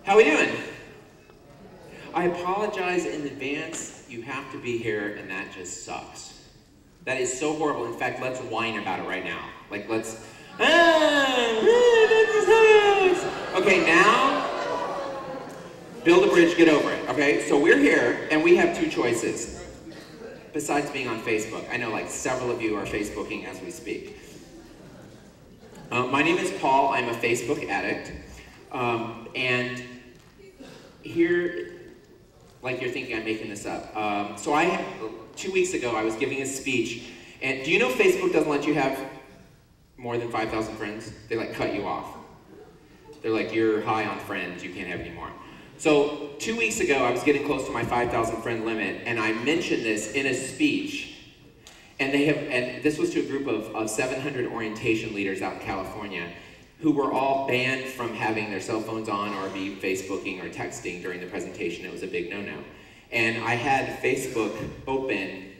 How we doing? I apologize in advance. You have to be here, and that just sucks. That is so horrible. In fact, let's whine about it right now. Like, let's... Okay, now, build a bridge, get over it, okay? So we're here, and we have two choices, besides being on Facebook. I know, like, several of you are Facebooking as we speak. My name is Paul. I'm a Facebook addict. And here, like you're thinking I'm making this up. So 2 weeks ago, I was giving a speech, and do you know Facebook doesn't let you have more than 5,000 friends? They like cut you off. They're like, you're high on friends, you can't have any more. So 2 weeks ago, I was getting close to my 5,000 friend limit, and I mentioned this in a speech. And this was to a group of 700 orientation leaders out in California who were all banned from having their cell phones on or be Facebooking or texting during the presentation. It was a big no-no. And I had Facebook open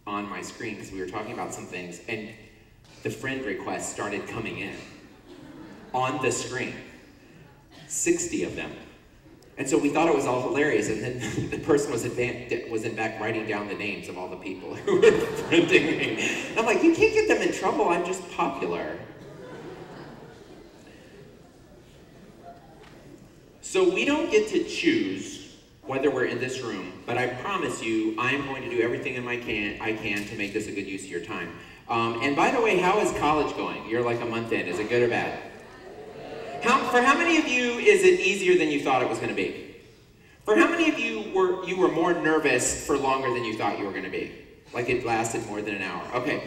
on my screen because we were talking about some things, and the friend requests started coming in on the screen. 60 of them. And so we thought it was all hilarious, and then the person was in back writing down the names of all the people who were friending me. And I'm like, you can't get them in trouble, I'm just popular. So we don't get to choose whether we're in this room, but I promise you, I'm going to do everything I can to make this a good use of your time. And by the way, how is college going? You're like a month in, is it good or bad? For how many of you is it easier than you thought it was going to be? For how many of you were more nervous for longer than you thought you were going to be? Like it lasted more than an hour. Okay.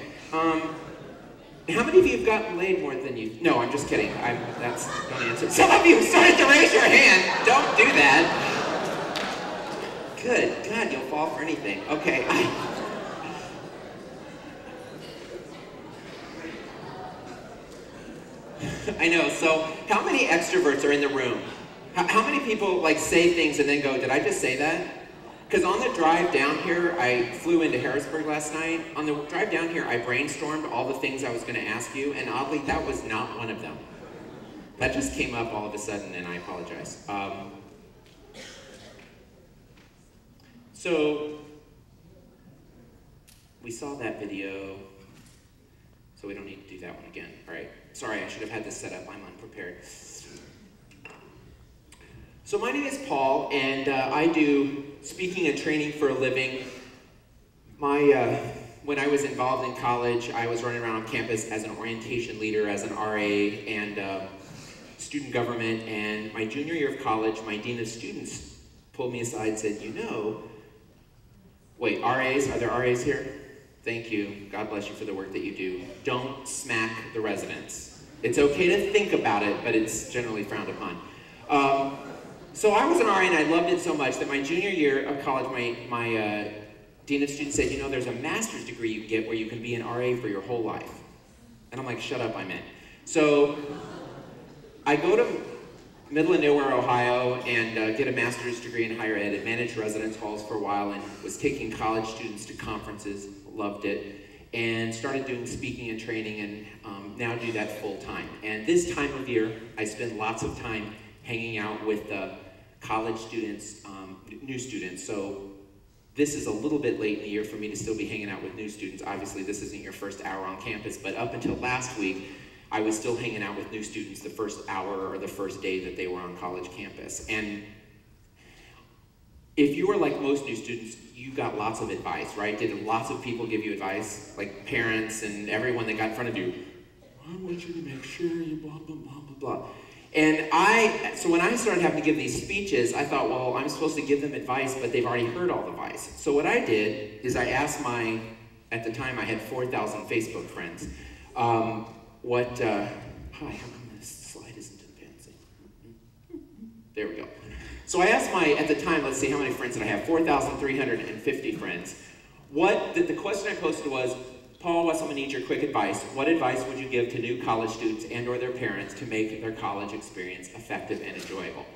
How many of you have gotten laid more than you? No, I'm just kidding. Don't answer. Some of you started to raise your hand. Don't do that. Good God, you'll fall for anything. Okay. I know, so how many extroverts are in the room? How many people like say things and then go, did I just say that? Because on the drive down here, I flew into Harrisburg last night. On the drive down here, I brainstormed all the things I was going to ask you, and oddly, that was not one of them. That just came up all of a sudden, and I apologize. So, we saw that video, so we don't need to do that one again, all right? Sorry, I should have had this set up. I'm unprepared. So my name is Paul, and I do speaking and training for a living. When I was involved in college, I was running around on campus as an orientation leader, as an RA, and student government. And my junior year of college, my dean of students pulled me aside and said, wait, RAs? Are there RAs here? Thank you. God bless you for the work that you do. Don't smack the residents. It's okay to think about it, but it's generally frowned upon. So I was an RA, and I loved it so much that my junior year of college, my dean of students said, there's a master's degree you can get where you can be an RA for your whole life. And I'm like, shut up, I'm in. So I go to middle of nowhere, Ohio, and get a master's degree in higher ed and managed residence halls for a while and was taking college students to conferences, loved it, and started doing speaking and training, and now do that full time. And this time of year, I spend lots of time hanging out with college students, new students. So this is a little bit late in the year for me to still be hanging out with new students. Obviously, this isn't your first hour on campus, but up until last week, I was still hanging out with new students the first hour or the first day that they were on college campus. And if you were like most new students, you got lots of advice, right? Did lots of people give you advice? Like parents and everyone that got in front of you, I want you to make sure you blah, blah, blah, blah, blah. And so when I started having to give these speeches, I thought, well, I'm supposed to give them advice, but they've already heard all the advice. So what I did is I asked at the time I had 4,000 Facebook friends, hi, how come this slide isn't advancing? There we go. So I asked at the time, let's see, how many friends did I have? 4,350 friends. The question I posted was, Paul, Wesselman needs your quick advice. What advice would you give to new college students and or their parents to make their college experience effective and enjoyable?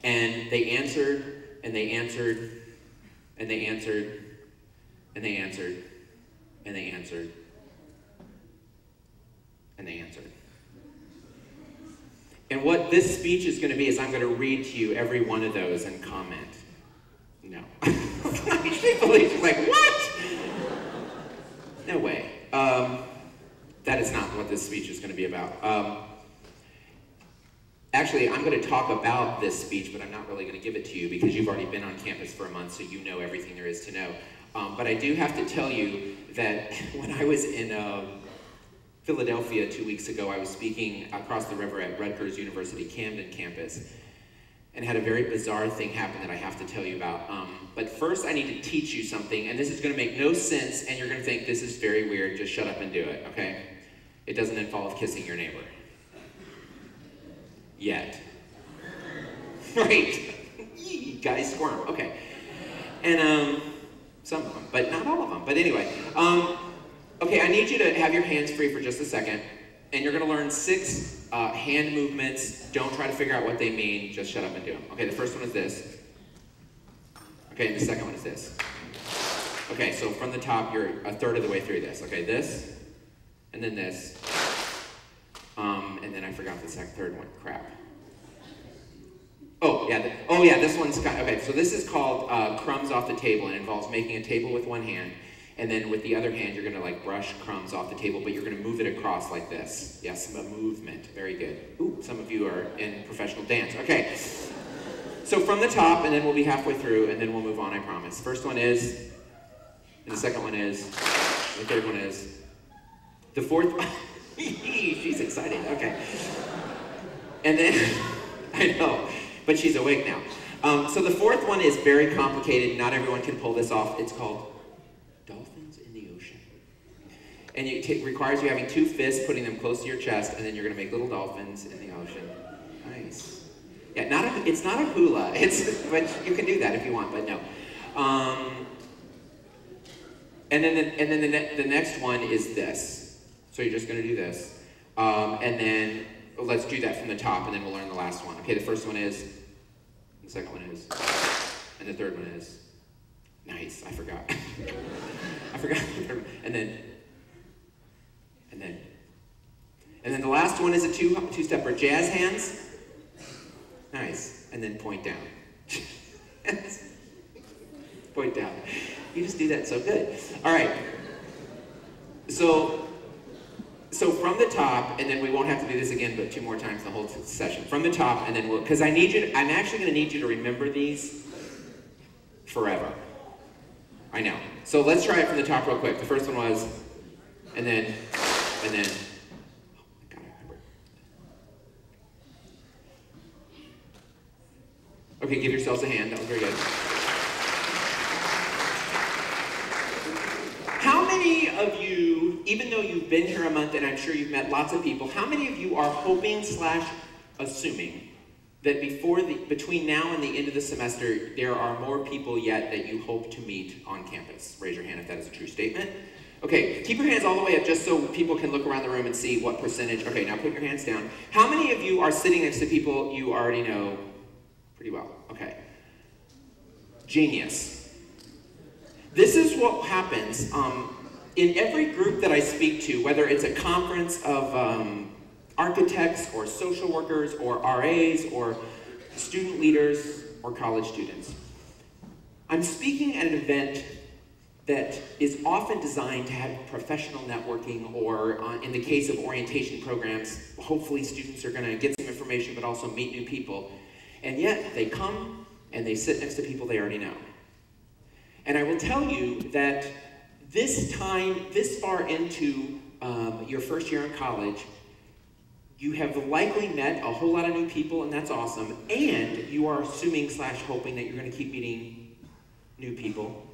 And they answered, and they answered, and they answered, and they answered, and they answered, and they answered. And what this speech is going to be is I'm going to read to you every one of those and comment. No. She's like, what? No way. That is not what this speech is going to be about. Actually, I'm going to talk about this speech, but I'm not really going to give it to you because you've already been on campus for a month, so you know everything there is to know. But I do have to tell you that when I was in Philadelphia 2 weeks ago, I was speaking across the river at Rutgers University Camden campus, and had a very bizarre thing happen that I have to tell you about. But first, I need to teach you something, and this is going to make no sense, and you're going to think this is very weird. Just shut up and do it, okay? It doesn't involve kissing your neighbor. Yet. Right. Guys squirm. Okay. And some of them, but not all of them. But anyway, okay, I need you to have your hands free for just a second, and you're going to learn 6 hand movements. Don't try to figure out what they mean. Just shut up and do them. Okay, the first one is this. Okay, and the second one is this. Okay, so from the top, you're a third of the way through this. Okay, this, and then this. And then I forgot the third one. Crap. Oh yeah, this one's okay. So this is called crumbs off the table, and it involves making a table with one hand, and then with the other hand you're gonna like brush crumbs off the table, but you're gonna move it across like this. Yes, a movement. Very good. Ooh, some of you are in professional dance. Okay. So from the top, and then we'll be halfway through, and then we'll move on. I promise. First one is, and the second one is, the third one is, the fourth. She's excited. Okay. And then I know. But she's awake now. So the fourth one is very complicated. Not everyone can pull this off. It's called dolphins in the ocean. And it requires you having 2 fists, putting them close to your chest, and then you're going to make little dolphins in the ocean. Nice. Yeah, it's not a hula. But you can do that if you want, but no. And then the next one is this. So you're just going to do this. And then let's do that from the top, and then we'll learn the last one. Okay, the first one is, the second one is, and the third one is, nice, I forgot. I forgot the third one. And then the last one is a two-stepper. Jazz hands, nice, and then point down. Point down. You just do that so good. All right, so from the top, and then we won't have to do this again, but 2 more times the whole session. From the top, and then because I'm actually going to need you to remember these forever. I know. So let's try it from the top real quick. The first one was, and then, oh my God, I remember. Okay, give yourselves a hand. That was very good. How many of you, even though you've been here a month and I'm sure you've met lots of people, how many of you are hoping/assuming that between now and the end of the semester, there are more people yet that you hope to meet on campus? Raise your hand if that is a true statement. Okay, keep your hands all the way up just so people can look around the room and see what percentage. Okay, now put your hands down. How many of you are sitting next to people you already know pretty well? Okay. Genius. This is what happens in every group that I speak to, whether it's a conference of architects or social workers or RAs or student leaders or college students. I'm speaking at an event that is often designed to have professional networking, or in the case of orientation programs, hopefully students are going to get some information but also meet new people. And yet they come and they sit next to people they already know. And I will tell you that this far into your first year in college, you have likely met a whole lot of new people, and that's awesome. And you are assuming/hoping that you're going to keep meeting new people.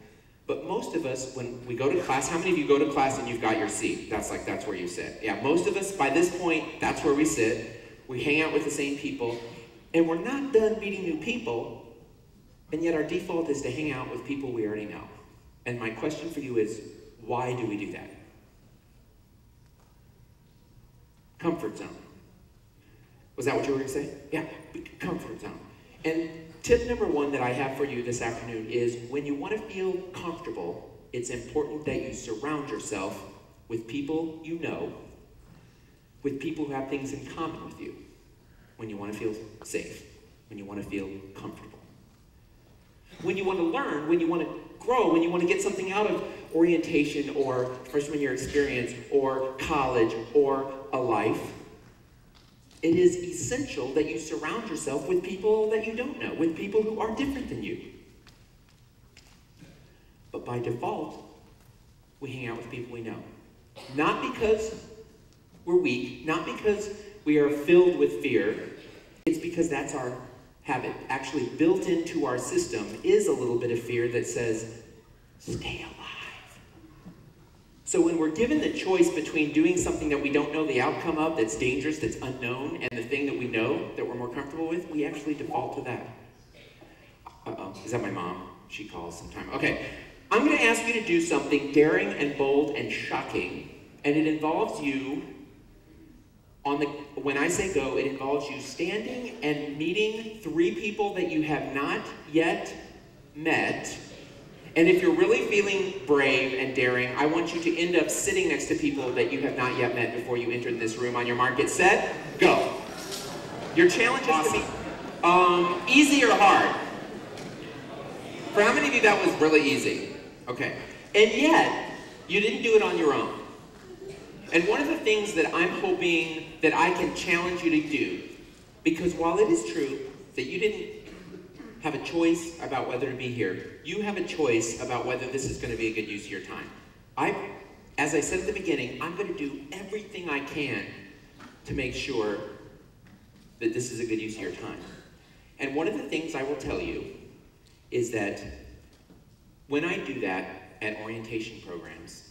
But most of us, when we go to class, how many of you go to class and you've got your seat? That's where you sit. Yeah, most of us, by this point, that's where we sit. We hang out with the same people, and we're not done meeting new people. And yet our default is to hang out with people we already know. And my question for you is, why do we do that? Comfort zone. Was that what you were going to say? Yeah, comfort zone. And tip number 1 that I have for you this afternoon is, when you want to feel comfortable, it's important that you surround yourself with people you know, with people who have things in common with you. when you want to feel safe, when you want to feel comfortable. When you want to learn, when you want to grow, when you want to get something out of orientation or freshman year experience or college or a life, it is essential that you surround yourself with people that you don't know, with people who are different than you. But by default, we hang out with people we know. Not because we're weak, not because we are filled with fear, it's because that's our habit. Actually, built into our system is a little bit of fear that says, stay alive. So when we're given the choice between doing something that we don't know the outcome of, that's dangerous, that's unknown, and the thing that we know, that we're more comfortable with, we actually default to that. Uh-oh, is that my mom? She calls sometime. Okay, I'm going to ask you to do something daring and bold and shocking, and it involves you, when I say go, it involves you standing and meeting 3 people that you have not yet met. And if you're really feeling brave and daring, I want you to end up sitting next to people that you have not yet met before you entered this room. On your mark, get set, go. Your challenge is to be easy or hard. For how many of you that was really easy? Okay. And yet, you didn't do it on your own. And one of the things that I'm hoping that I can challenge you to do, because while it is true that you didn't have a choice about whether to be here, you have a choice about whether this is going to be a good use of your time. As I said at the beginning, I'm going to do everything I can to make sure that this is a good use of your time. And one of the things I will tell you is that when I do that at orientation programs,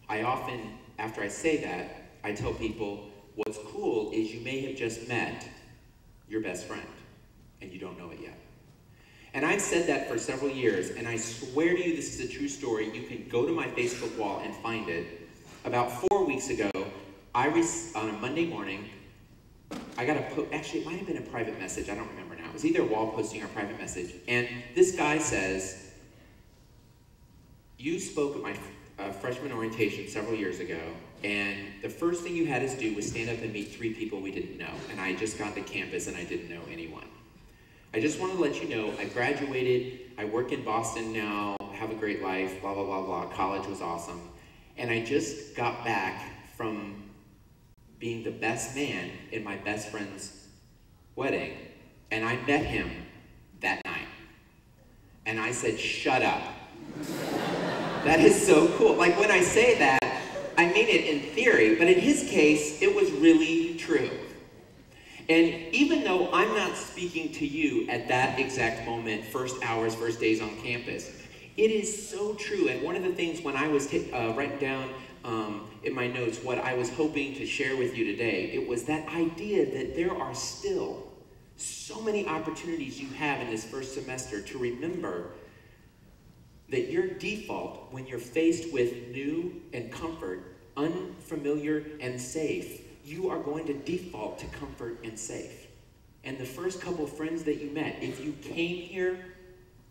I often, after I say that, I tell people, what's cool is you may have just met your best friend, and you don't know it yet. And I've said that for several years, and I swear to you this is a true story. You can go to my Facebook wall and find it. About 4 weeks ago, on a Monday morning, I got actually it might have been a private message, I don't remember now. It was either a wall posting or a private message. And this guy says, you spoke at my freshman orientation several years ago, and the first thing you had us do was stand up and meet 3 people we didn't know. And I just got to campus and I didn't know anyone. I just want to let you know, I graduated, I work in Boston now, have a great life, blah, blah, blah, blah. College was awesome. And I just got back from being the best man in my best friend's wedding. And I met him that night. And I said, shut up. That is so cool. Like when I say that, I mean it in theory, but in his case, it was really true. And even though I'm not speaking to you at that exact moment, first hours, first days on campus, it is so true. And one of the things when I was writing down in my notes what I was hoping to share with you today, it was that idea that there are still so many opportunities you have in this first semester to remember that your default when you're faced with new and comfort, unfamiliar and safe, you are going to default to comfort and safe. And the first couple of friends that you met, if you came here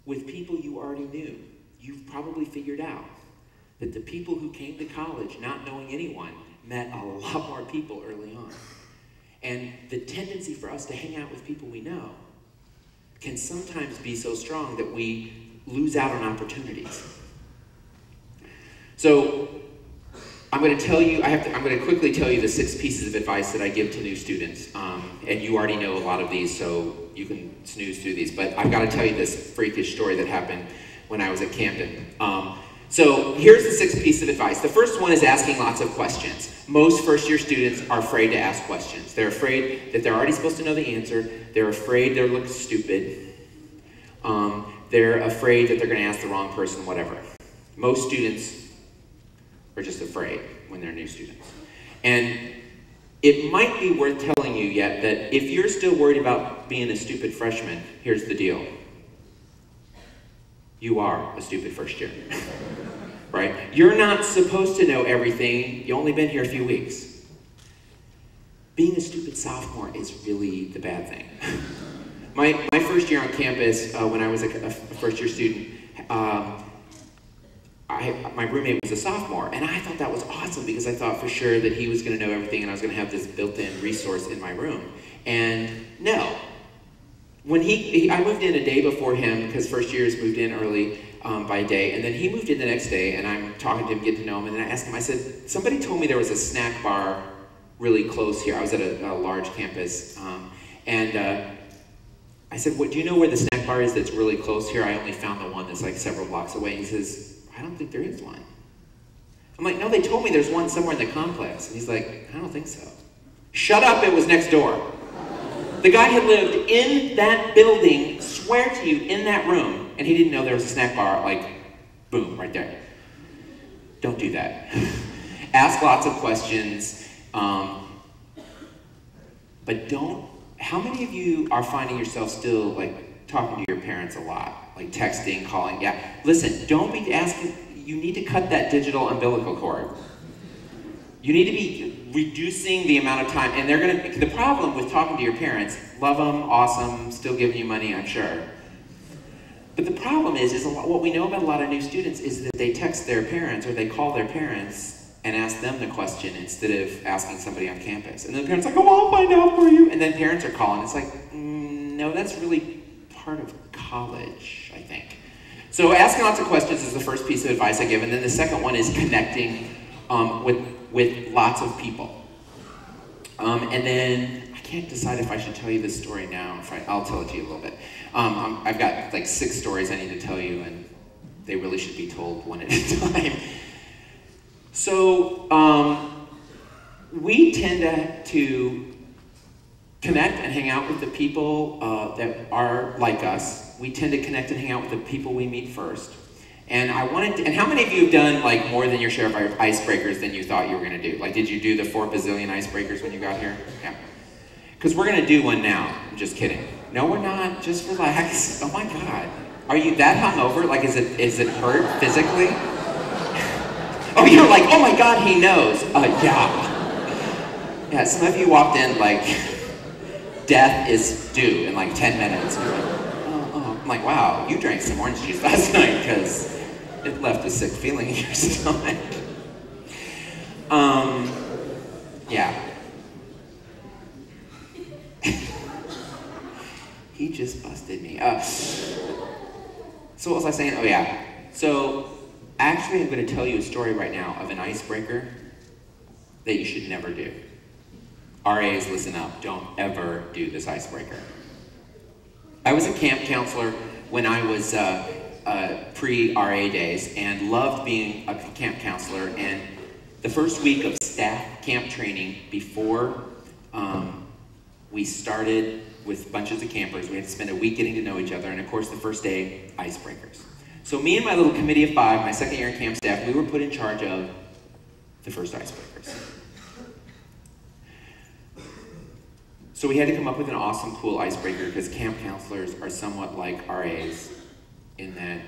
with people you already knew, you've probably figured out that the people who came to college not knowing anyone met a lot more people early on. And the tendency for us to hang out with people we know can sometimes be so strong that we lose out on opportunities. So I'm going to tell you, I'm going to quickly tell you the 6 pieces of advice that I give to new students. And you already know a lot of these, so you can snooze through these. But I've got to tell you this freakish story that happened when I was at Camden. So here's the 6 pieces of advice. The first one is asking lots of questions. Most first-year students are afraid to ask questions. They're afraid that they're already supposed to know the answer. They're afraid they'll look stupid. They're afraid that they're going to ask the wrong person, whatever. Most students are just afraid when they're new students. And it might be worth telling you yet that if you're still worried about being a stupid freshman, here's the deal. You are a stupid first year, right? You're not supposed to know everything. You've only been here a few weeks. Being a stupid sophomore is really the bad thing. My first year on campus, when I was a first year student, my roommate was a sophomore, and I thought that was awesome because I thought for sure that he was going to know everything and I was going to have this built-in resource in my room. And I moved in a day before him, because first years moved in early by a day, and then he moved in the next day, and I'm talking to him, getting to know him, and then I asked him, I said, somebody told me there was a snack bar really close here. I was at a large campus, and I said, do you know where the snack bar is that's really close here? I only found the one that's like several blocks away. He says, I don't think there is one. I'm like, no, they told me there's one somewhere in the complex. And he's like, I don't think so. Shut up, it was next door. The guy had lived in that building, swear to you, in that room, and he didn't know there was a snack bar, like, boom, right there. Don't do that. Ask lots of questions, but don't. How many of you are finding yourself still, like, talking to your parents a lot? Like, texting, calling, yeah. Listen, don't be asking, you need to cut that digital umbilical cord. You need to be reducing the amount of time, and the problem with talking to your parents, love them, awesome, still giving you money, I'm sure. But the problem is what we know about a lot of new students is that they text their parents or they call their parents and ask them the question instead of asking somebody on campus. And then the parents are like, oh, I'll find out for you. And then parents are calling. It's like, no, that's really part of college, I think. So asking lots of questions is the first piece of advice I give. And then the second one is connecting with lots of people. And then I can't decide if I should tell you this story now. I'll tell it to you a little bit. I've got like 6 stories I need to tell you, and they really should be told one at a time. So we tend to connect and hang out with the people that are like us. We tend to connect and hang out with the people we meet first. And and how many of you have done like more than your share of icebreakers than you thought you were gonna do? Like, did you do the 4 bazillion icebreakers when you got here? Yeah. Because we're gonna do one now. I'm just kidding. No, we're not. Just relax. Oh my God. Are you that hungover? Like, is it hurt physically? Oh, you're like, oh my God, he knows. Yeah. Yeah, some of you walked in like, death is due in like 10 minutes. And you're like, oh. I'm like, wow, you drank some orange juice last night because it left a sick feeling in your stomach. Yeah. He just busted me. So what was I saying? Oh yeah. So actually I'm going to tell you a story right now of an icebreaker that you should never do. RAs, listen up. Don't ever do this icebreaker. I was a camp counselor when I was pre-RA days and loved being a camp counselor. And the first week of staff camp training before we started with bunches of campers, we had to spend a week getting to know each other. And of course, the first day, icebreakers. So me and my little committee of 5, my second year in camp staff, we were put in charge of the first icebreakers. So we had to come up with an awesome, cool icebreaker because camp counselors are somewhat like RAs in that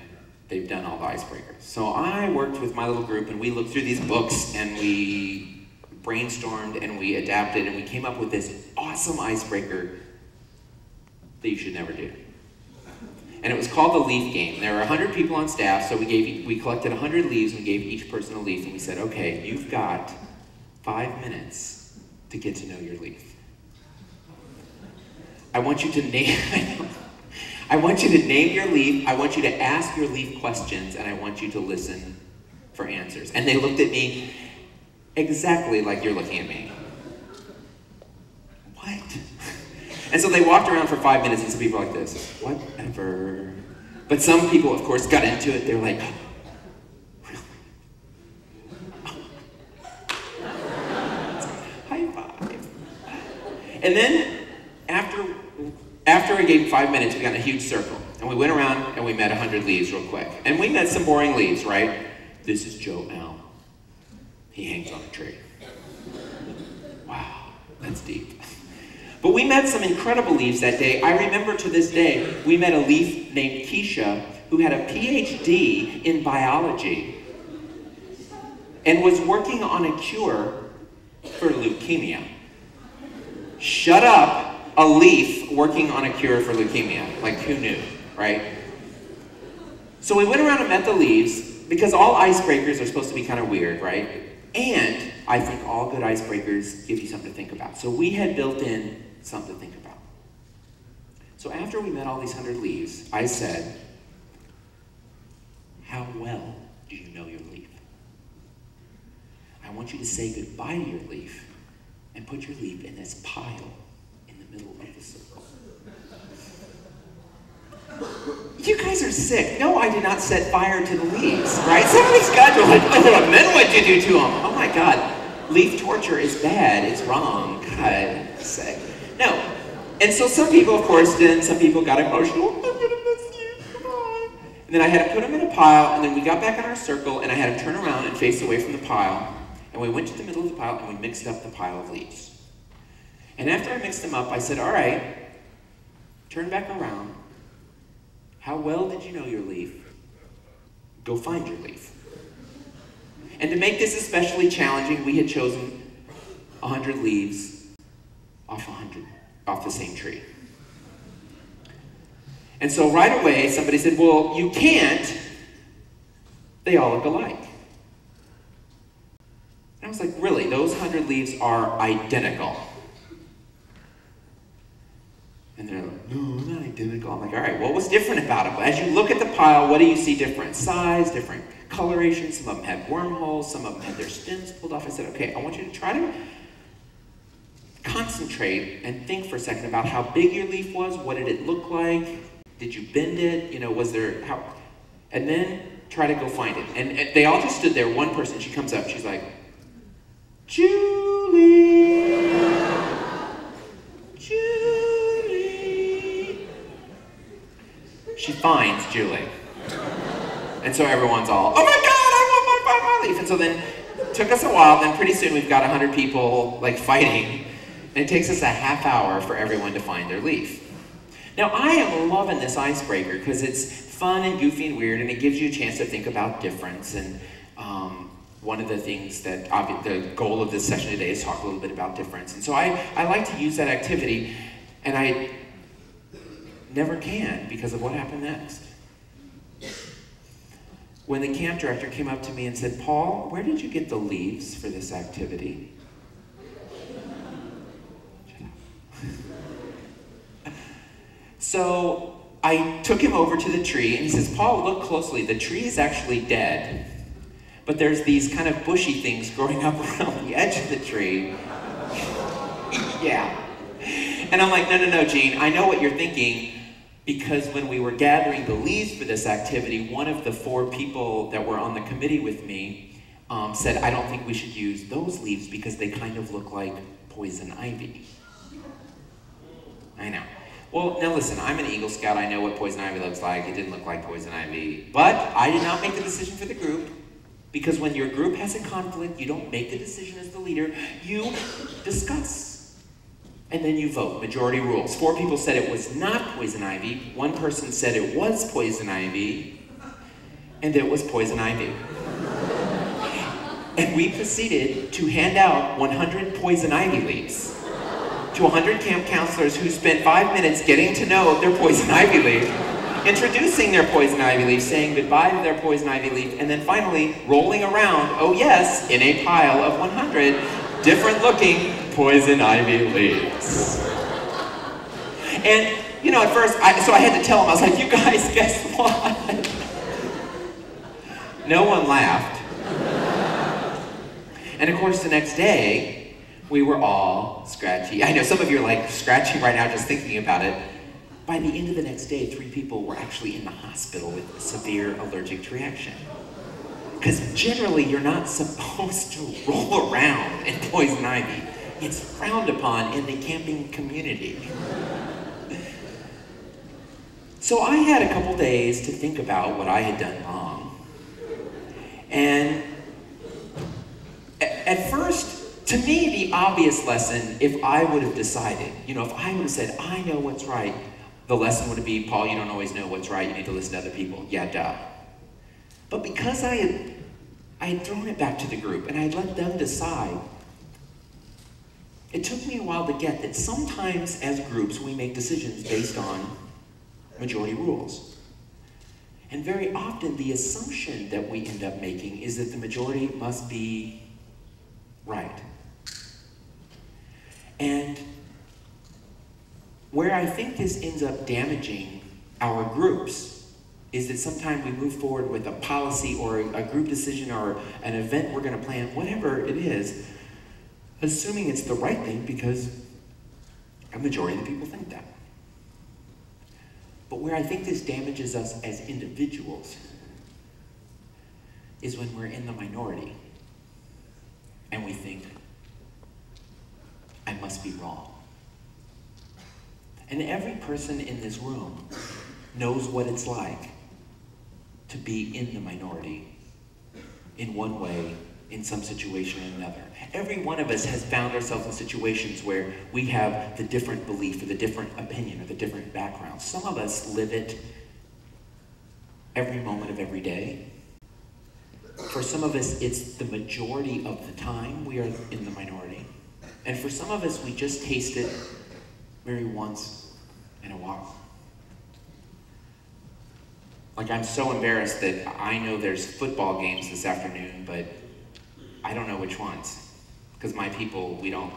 they've done all the icebreakers. So I worked with my little group and we looked through these books and we brainstormed and we adapted and we came up with this awesome icebreaker that you should never do. And it was called the leaf game. There were 100 people on staff, so we collected 100 leaves and we gave each person a leaf and we said, okay, you've got 5 minutes to get to know your leaf. I want you to name your leaf, I want you to ask your leaf questions, and I want you to listen for answers. And they looked at me exactly like you're looking at me. What? And so they walked around for 5 minutes and some people were like this, whatever. But some people, of course, got into it. They were like, really? High five. And then after we gave 5 minutes, we got in a huge circle. And we went around and we met 100 leaves real quick. And we met some boring leaves, right? This is Joe L. He hangs on a tree. Wow, that's deep. But we met some incredible leaves that day. I remember to this day, we met a leaf named Keisha who had a PhD in biology and was working on a cure for leukemia. Shut up. A leaf working on a cure for leukemia. Like, who knew, right? So we went around and met the leaves because all icebreakers are supposed to be kind of weird, right? And I think all good icebreakers give you something to think about. So we had built in something to think about. So after we met all these 100 leaves, I said, how well do you know your leaf? I want you to say goodbye to your leaf and put your leaf in this pile in the middle of the circle. You guys are sick. No, I did not set fire to the leaves, right? Some of these guys are like, oh, and then what'd you do to them? Oh my God, leaf torture is bad, it's wrong. God, sick. No, and so some people, of course, did, some people got emotional. I'm gonna miss you, come on. And then I had to put them in a pile, and then we got back in our circle, and I had them turn around and face away from the pile, and we went to the middle of the pile, and we mixed up the pile of leaves. And after I mixed them up, I said, all right, turn back around. How well did you know your leaf? Go find your leaf. And to make this especially challenging, we had chosen 100 leaves off the same tree. And so right away, somebody said, well, you can't. They all look alike. And I was like, really? Those 100 leaves are identical? And they're like, no, not identical. I'm like, all right, what was different about them? As you look at the pile, what do you see different? Size, different coloration. Some of them had wormholes. Some of them had their stems pulled off. I said, okay, I want you to try to concentrate and think for a second about how big your leaf was. What did it look like? Did you bend it? You know, was there, how? And then try to go find it. And they all just stood there. One person, she comes up. She's like, Julie. She finds Julie. And so everyone's all, oh my God, I want my leaf. And so then it took us a while, then pretty soon we've got 100 people like fighting, and it takes us a half hour for everyone to find their leaf. Now I am loving this icebreaker because it's fun and goofy and weird, and it gives you a chance to think about difference. And one of the things that, the goal of this session today is talk a little bit about difference. And so I like to use that activity, and I never can because of what happened next. When the camp director came up to me and said, Paul, where did you get the leaves for this activity? So I took him over to the tree and he says, Paul, look closely. The tree is actually dead, but there's these kind of bushy things growing up around the edge of the tree. Yeah. And I'm like, no, Gene, I know what you're thinking. Because when we were gathering the leaves for this activity, one of the 4 people that were on the committee with me said, I don't think we should use those leaves because they kind of look like poison ivy. I know. Well, now listen, I'm an Eagle Scout. I know what poison ivy looks like. It didn't look like poison ivy. But I did not make the decision for the group, because when your group has a conflict, you don't make the decision as the leader. You discuss. And then you vote. Majority rules. 4 people said it was not poison ivy. 1 person said it was poison ivy. And it was poison ivy. And we proceeded to hand out 100 poison ivy leaves to 100 camp counselors who spent 5 minutes getting to know their poison ivy leaf, introducing their poison ivy leaf, saying goodbye to their poison ivy leaf, and then finally rolling around, oh yes, in a pile of 100 different looking poison ivy leaves. And, you know, at first, so I had to tell them, I was like, you guys, guess what? No one laughed. And of course, the next day, we were all scratchy. I know some of you are like scratching right now just thinking about it. By the end of the next day, 3 people were actually in the hospital with a severe allergic reaction. Because generally, you're not supposed to roll around in poison ivy. It's frowned upon in the camping community. So I had a couple days to think about what I had done wrong. And at first, to me, the obvious lesson, if I would have decided, you know, if I would have said, I know what's right, the lesson would be, Paul, you don't always know what's right, you need to listen to other people. Yeah, duh. But because I had thrown it back to the group and I had let them decide, it took me a while to get that sometimes as groups we make decisions based on majority rules. And very often the assumption that we end up making is that the majority must be right. And Where I think this ends up damaging our groups is that sometimes we move forward with a policy or a group decision or an event we're going to plan, whatever it is, assuming it's the right thing because a majority of the people think that. But where I think this damages us as individuals is when we're in the minority and we think, I must be wrong. And every person in this room knows what it's like to be in the minority in one way, in some situation or another. Every one of us has found ourselves in situations where we have the different belief or the different opinion or the different background. Some of us live it every moment of every day. For some of us, it's the majority of the time we are in the minority. And for some of us, we just taste it maybe once in a while. Like, I'm so embarrassed that I know there's football games this afternoon, but I don't know which ones. Because my people, we don't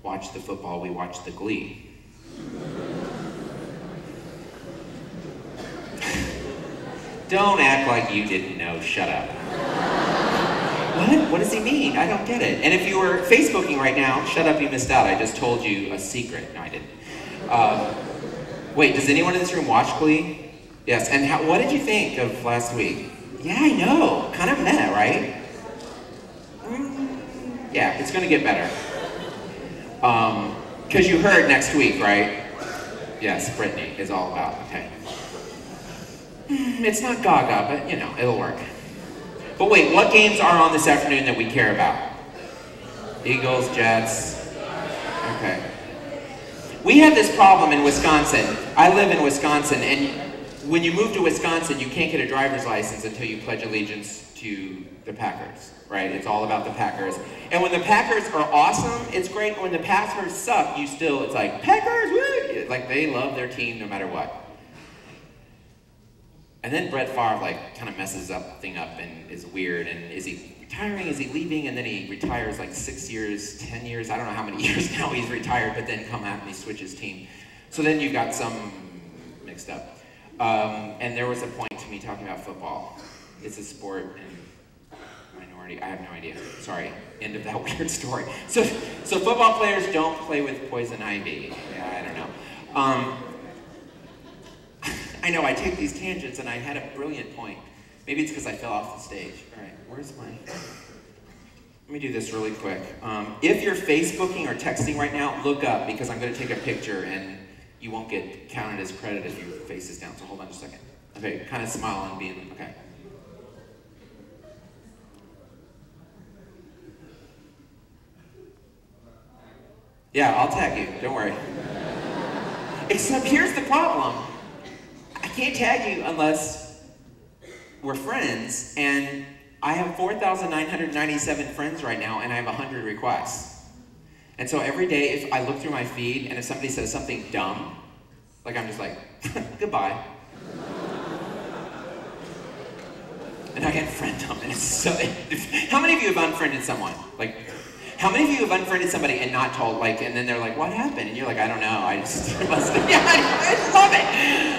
watch the football, we watch the Glee. Don't act like you didn't know, shut up. What? What does he mean? I don't get it. And if you were Facebooking right now, shut up, you missed out. I just told you a secret. No, I didn't. Wait, does anyone in this room watch Glee? Yes, and what did you think of last week? Yeah, I know. Kind of meh, right? Yeah, it's gonna get better. Because you heard next week, right? Yes, Brittany is all about, okay. It's not Gaga, but you know, it'll work. But wait, what games are on this afternoon that we care about? Eagles, Jets, okay. We have this problem in Wisconsin. I live in Wisconsin, and when you move to Wisconsin, you can't get a driver's license until you pledge allegiance to the Packers, right? It's all about the Packers. And when the Packers are awesome, it's great. When the Packers suck, it's like, Packers, woo! Like, they love their team no matter what. And then Brett Favre, like, kind of messes thing up and is weird. And is he retiring? Is he leaving? And then he retires like 6 years, 10 years. I don't know how many years now he's retired, but then come out and he switches team. So then you've got some mixed up. And there was a point to me talking about football. It's a sport and minority. I have no idea. Sorry. End of that weird story. So football players don't play with poison ivy. Yeah, I don't know. I know I take these tangents and I had a brilliant point. Maybe it's because I fell off the stage. All right, where's my... Let me do this really quick. If you're Facebooking or texting right now, look up because I'm going to take a picture and you won't get counted as credit if your face is down, so hold on just a second. Okay, kind of smile and be in, okay. Yeah, I'll tag you, don't worry. Except here's the problem. I can't tag you unless we're friends, and I have 4,997 friends right now, and I have 100 requests. And so every day, if I look through my feed, and if somebody says something dumb, like I'm just like, goodbye. And I unfriend them, and it's so, how many of you have unfriended someone? Like, how many of you have unfriended somebody and not told, like, and then they're like, what happened? And you're like, I don't know, I just, yeah, I love it.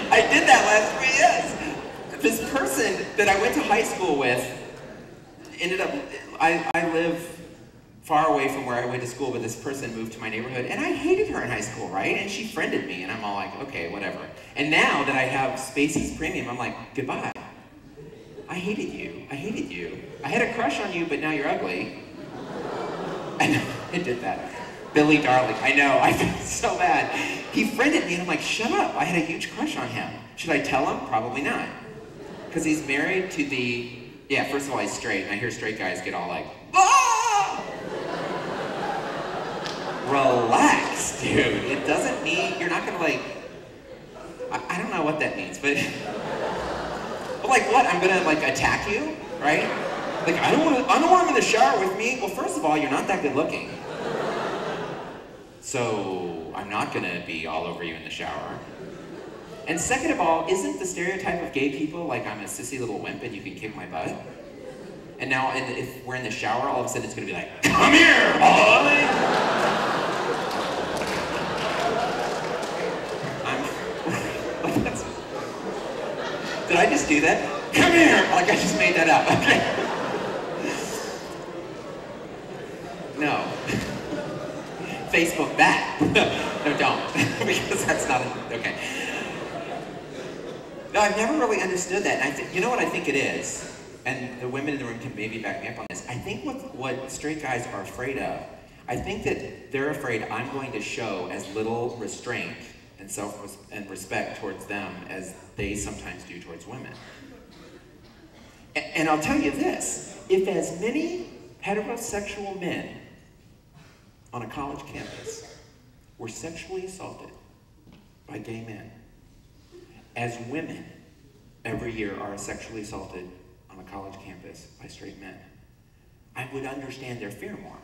I did that last 3 years. This person that I went to high school with, ended up, I live far away from where I went to school, but this person moved to my neighborhood, and I hated her in high school, right? And she friended me, and I'm all like, okay, whatever. And now that I have Spacey's Premium, I'm like, goodbye. I hated you. I hated you. I had a crush on you, but now you're ugly. I know, it did that. Billy Darling, I know, I feel so bad. He friended me, and I'm like, shut up. I had a huge crush on him. Should I tell him? Probably not. Because he's married to the, yeah, first of all, he's straight, and I hear straight guys get all like, ah! Relax, dude. It doesn't mean, you're not gonna like, I don't know what that means, but like what? I'm gonna like attack you, right? Like I don't want him in the shower with me. Well, first of all, you're not that good looking. So I'm not gonna be all over you in the shower. And second of all, isn't the stereotype of gay people like I'm a sissy little wimp and you can kick my butt? And now if we're in the shower, all of a sudden it's gonna be like, come here, boy! Did I just do that? Come here! Like I just made that up, okay? No. Facebook that. No, don't. Because that's not, okay. No, I've never really understood that. And you know what I think it is? And the women in the room can maybe back me up on this. I think what straight guys are afraid of, I think that they're afraid I'm going to show as little restraint and respect towards them as they sometimes do towards women. And I'll tell you this, if as many heterosexual men on a college campus were sexually assaulted by gay men as women every year are sexually assaulted on a college campus by straight men, I would understand their fear more,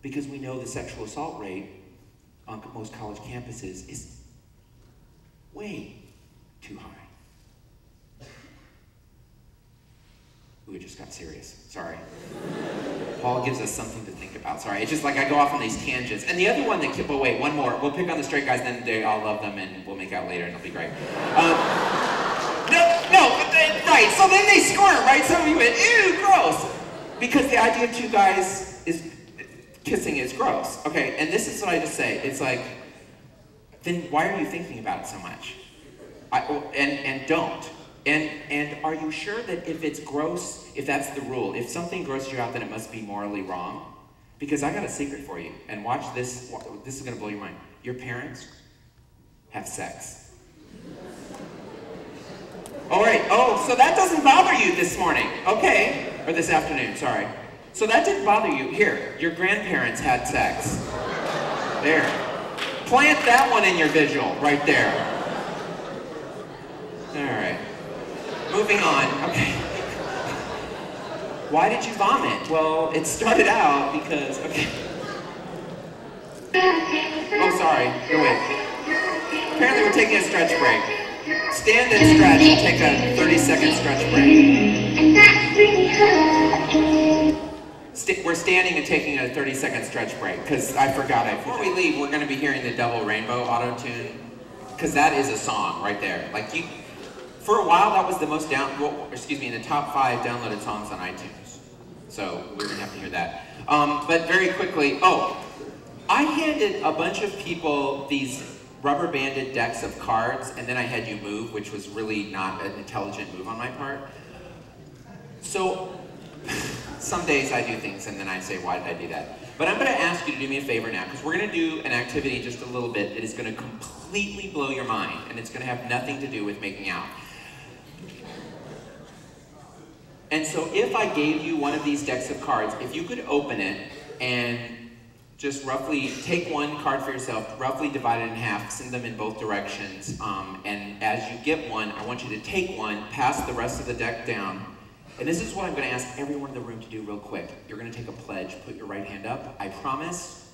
because we know the sexual assault rate on most college campuses is way too high. Ooh, it just got serious. Sorry. Paul gives us something to think about. Sorry, it's just like I go off on these tangents. And the other one that, well, wait, one more. We'll pick on the straight guys, then they all love them, and we'll make out later, and it'll be great. Right, so then they squirt, right? Some of you went, ew, gross. Because the idea of two guys is kissing is gross. Okay, and this is what I just say. It's like, then why are you thinking about it so much? And don't. And are you sure that if it's gross, if that's the rule, if something grosses you out, then it must be morally wrong? Because I got a secret for you, and watch this. This is gonna blow your mind. Your parents have sex. All right, oh, so that doesn't bother you this morning. Okay, or this afternoon, sorry. So that didn't bother you. Here, your grandparents had sex. There. Plant that one in your visual, right there. All right. Moving on, okay. Why did you vomit? Well, it started out because, okay. Oh, sorry, go wait. Apparently we're taking a stretch break. Stand and stretch and take a 30-second stretch break. We're standing and taking a 30-second stretch break, because I forgot it. Before we leave, we're going to be hearing the Double Rainbow auto-tune, because that is a song right there. Like for a while, that was the most in the top 5 downloaded songs on iTunes. So we're going to have to hear that. But very quickly, I handed a bunch of people these rubber banded decks of cards, and then I had you move, which was really not an intelligent move on my part. So some days I do things and then I say, why did I do that? But I'm gonna ask you to do me a favor now, because we're gonna do an activity in just a little bit that is gonna completely blow your mind, and it's gonna have nothing to do with making out. And so if I gave you one of these decks of cards, if you could open it and just roughly take one card for yourself, roughly divide it in half, send them in both directions, and as you get one, I want you to take one, pass the rest of the deck down, and this is what I'm going to ask everyone in the room to do real quick. You're going to take a pledge. Put your right hand up. I promise.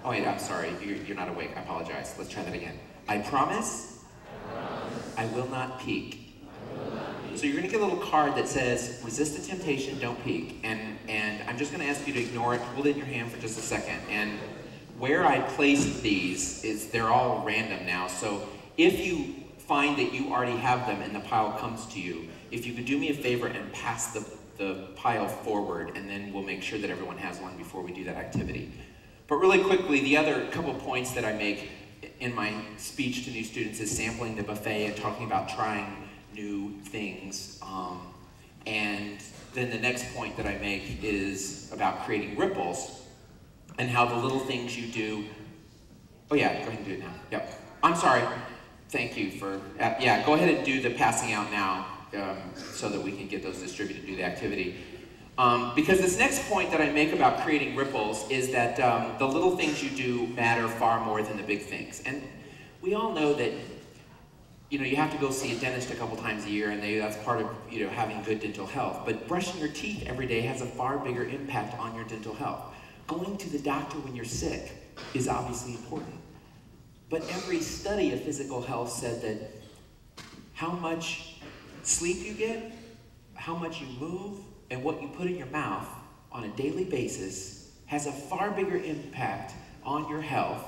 Oh wait, I'm sorry. You're not awake. I apologize. Let's try that again. I promise I will not peek. So you're going to get a little card that says, resist the temptation, don't peek. And I'm just going to ask you to ignore it, hold it in your hand for just a second. And where I placed these is, they're all random now. So if you find that you already have them and the pile comes to you, if you could do me a favor and pass the pile forward, and then we'll make sure that everyone has one before we do that activity. But really quickly, the other couple points that I make in my speech to new students is sampling the buffet and talking about trying new things. And then the next point that I make is about creating ripples and how the little things you do. Oh yeah, go ahead and do it now. Yep. I'm sorry. Thank you for, yeah, go ahead and do the passing out now so that we can get those distributed to do the activity. Because this next point that I make about creating ripples is that the little things you do matter far more than the big things. And we all know that you have to go see a dentist a couple times a year, and that's part of having good dental health. But brushing your teeth every day has a far bigger impact on your dental health. Going to the doctor when you're sick is obviously important. But every study of physical health said that how much sleep you get, how much you move, and what you put in your mouth on a daily basis has a far bigger impact on your health.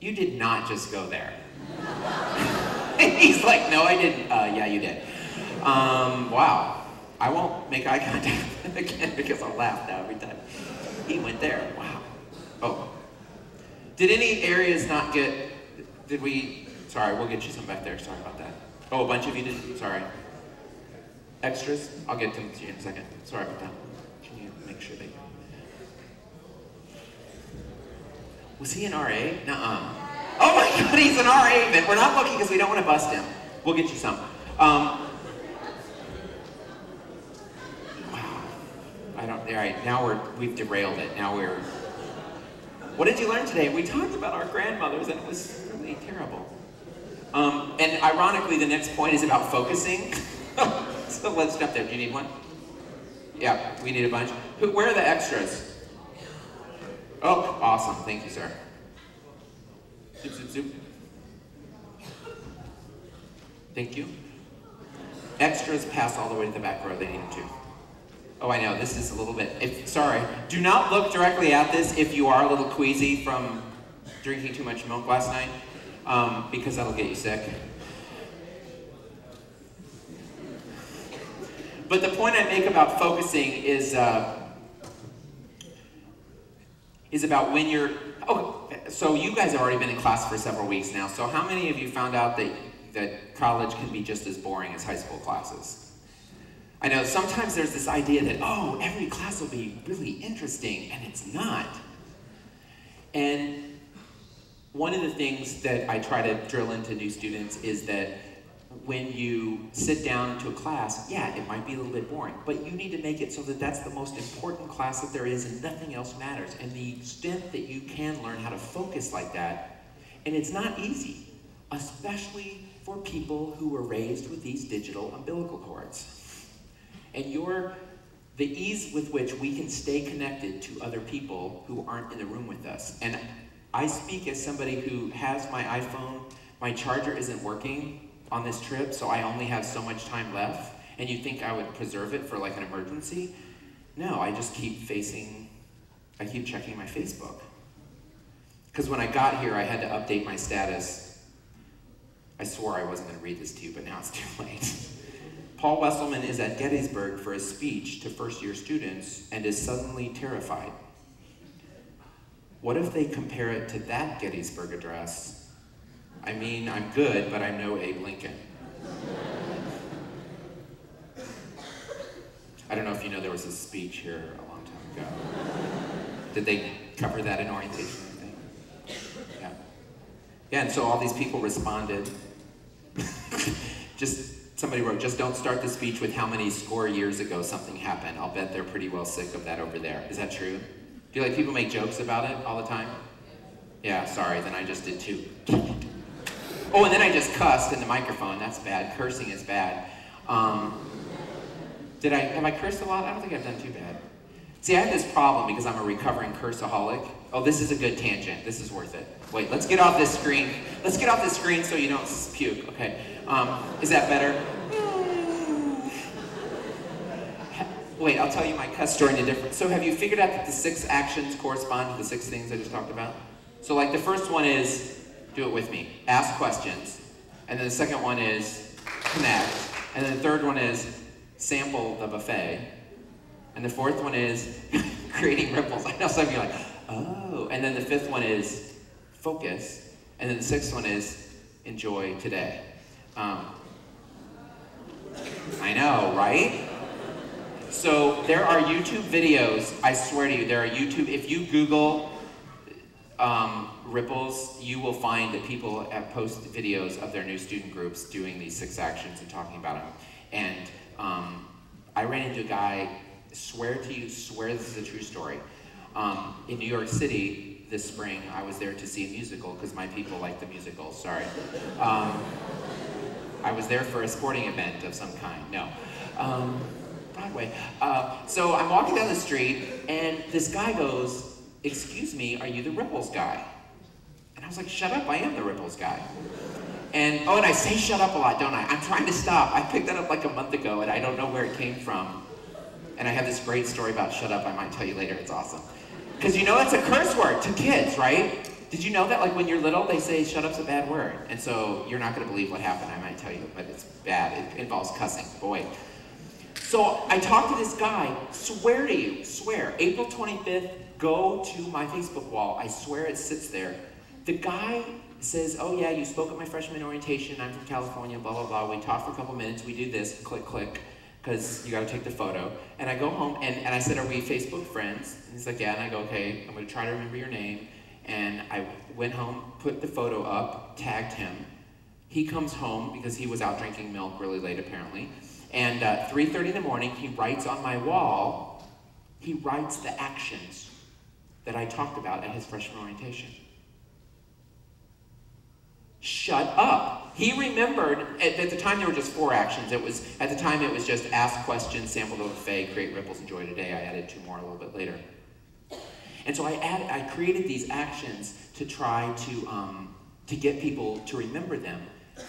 You did not just go there. He's like, no, I didn't. Yeah, you did. Wow. I won't make eye contact with him again because I'll laugh now every time. He went there. Wow. Oh. Did any areas not get, sorry, we'll get you some back there. Sorry about that. Oh, a bunch of you did? Sorry. Extras? I'll get to you in a second. Sorry about that. Can you make sure they... Was he an RA? Nuh-uh. Oh my God, he's an RA, man. We're not looking because we don't want to bust him. We'll get you some. Wow. All right, now we've derailed it. Now what did you learn today? We talked about our grandmothers and it was really terrible. And ironically, the next point is about focusing. So let's jump there. Do you need one? Yeah, we need a bunch. Where are the extras? Oh, awesome. Thank you, sir. Zoop, zoop, zoop. Thank you. Extras pass all the way to the back row. They need to. Oh, I know. This is a little bit... sorry. Do not look directly at this if you are a little queasy from drinking too much milk last night, because that'll get you sick. But the point I make about focusing is about when you're... Oh, so you guys have already been in class for several weeks now. So how many of you found out that college can be just as boring as high school classes? I know sometimes there's this idea that, oh, every class will be really interesting, and it's not. And one of the things that I try to drill into new students is that when you sit down to a class, yeah, it might be a little bit boring, but you need to make it so that that's the most important class that there is and nothing else matters. And the extent that you can learn how to focus like that, and it's not easy, especially for people who were raised with these digital umbilical cords. And the ease with which we can stay connected to other people who aren't in the room with us. And I speak as somebody who has my iPhone, my charger isn't working on this trip, so I only have so much time left, and you think I would preserve it for like an emergency? No, I just keep checking my Facebook. Because when I got here, I had to update my status. I swore I wasn't gonna read this to you, but now it's too late. Paul Wesselman is at Gettysburg for a speech to first-year students and is suddenly terrified. What if they compare it to that Gettysburg address? I mean, I'm good, but I'm no Abe Lincoln. I don't know if you know there was a speech here a long time ago. Did they cover that in orientation, I think? Yeah. Yeah, and so all these people responded. Somebody wrote, just don't start the speech with how many score years ago something happened. I'll bet they're pretty well sick of that over there. Is that true? Do you like people make jokes about it all the time? Yeah, sorry, then I just did too. Oh, and then I just cussed in the microphone. That's bad. Cursing is bad. Have I cursed a lot? I don't think I've done too bad. See, I have this problem because I'm a recovering curseaholic. Oh, this is a good tangent. This is worth it. Wait, let's get off this screen. Let's get off this screen so you don't puke. Okay. Is that better? Wait, I'll tell you my cuss story in a different... So have you figured out that the 6 actions correspond to the 6 things I just talked about? So like the first one is, do it with me, ask questions. And then the second one is connect. And then the third one is sample the buffet. And the fourth one is creating ripples. I know some of you are like, oh. And then the fifth one is focus. And then the sixth one is enjoy today. I know, right? So there are YouTube videos, I swear to you, there are YouTube, if you Google ripples, you will find that people have posted videos of their new student groups doing these 6 actions and talking about them. And I ran into a guy, swear this is a true story. In New York City this spring, I was there to see a musical because my people like the musicals, sorry. I was there for a sporting event of some kind, no. Broadway. So I'm walking down the street and this guy goes, excuse me, are you the Ripples guy? And I was like, shut up, I am the Ripples guy. And, oh, and I say shut up a lot, don't I? I'm trying to stop. I picked that up like a month ago and I don't know where it came from. And I have this great story about shut up I might tell you later, it's awesome. Because you know that's a curse word to kids, right? Did you know that like when you're little, they say shut up's a bad word? And so you're not gonna believe what happened, I might tell you, but it's bad. It involves cussing, boy. So I talked to this guy, swear to you, swear, April 25th, go to my Facebook wall. I swear it sits there. The guy says, oh yeah, you spoke at my freshman orientation, I'm from California, blah, blah, blah. We talked for a couple minutes, we do this, click, click, because you gotta take the photo. And I go home and I said, are we Facebook friends? And he's like, yeah, and I go, okay, I'm gonna try to remember your name. And I went home, put the photo up, tagged him. He comes home because he was out drinking milk really late apparently. And 3:30 in the morning, he writes on my wall, he writes the actions that I talked about at his freshman orientation. Shut up. He remembered, at the time there were just 4 actions. At the time it was just ask questions, sample the buffet, create ripples, enjoy today. I added 2 more a little bit later. And so I created these actions to try to get people to remember them,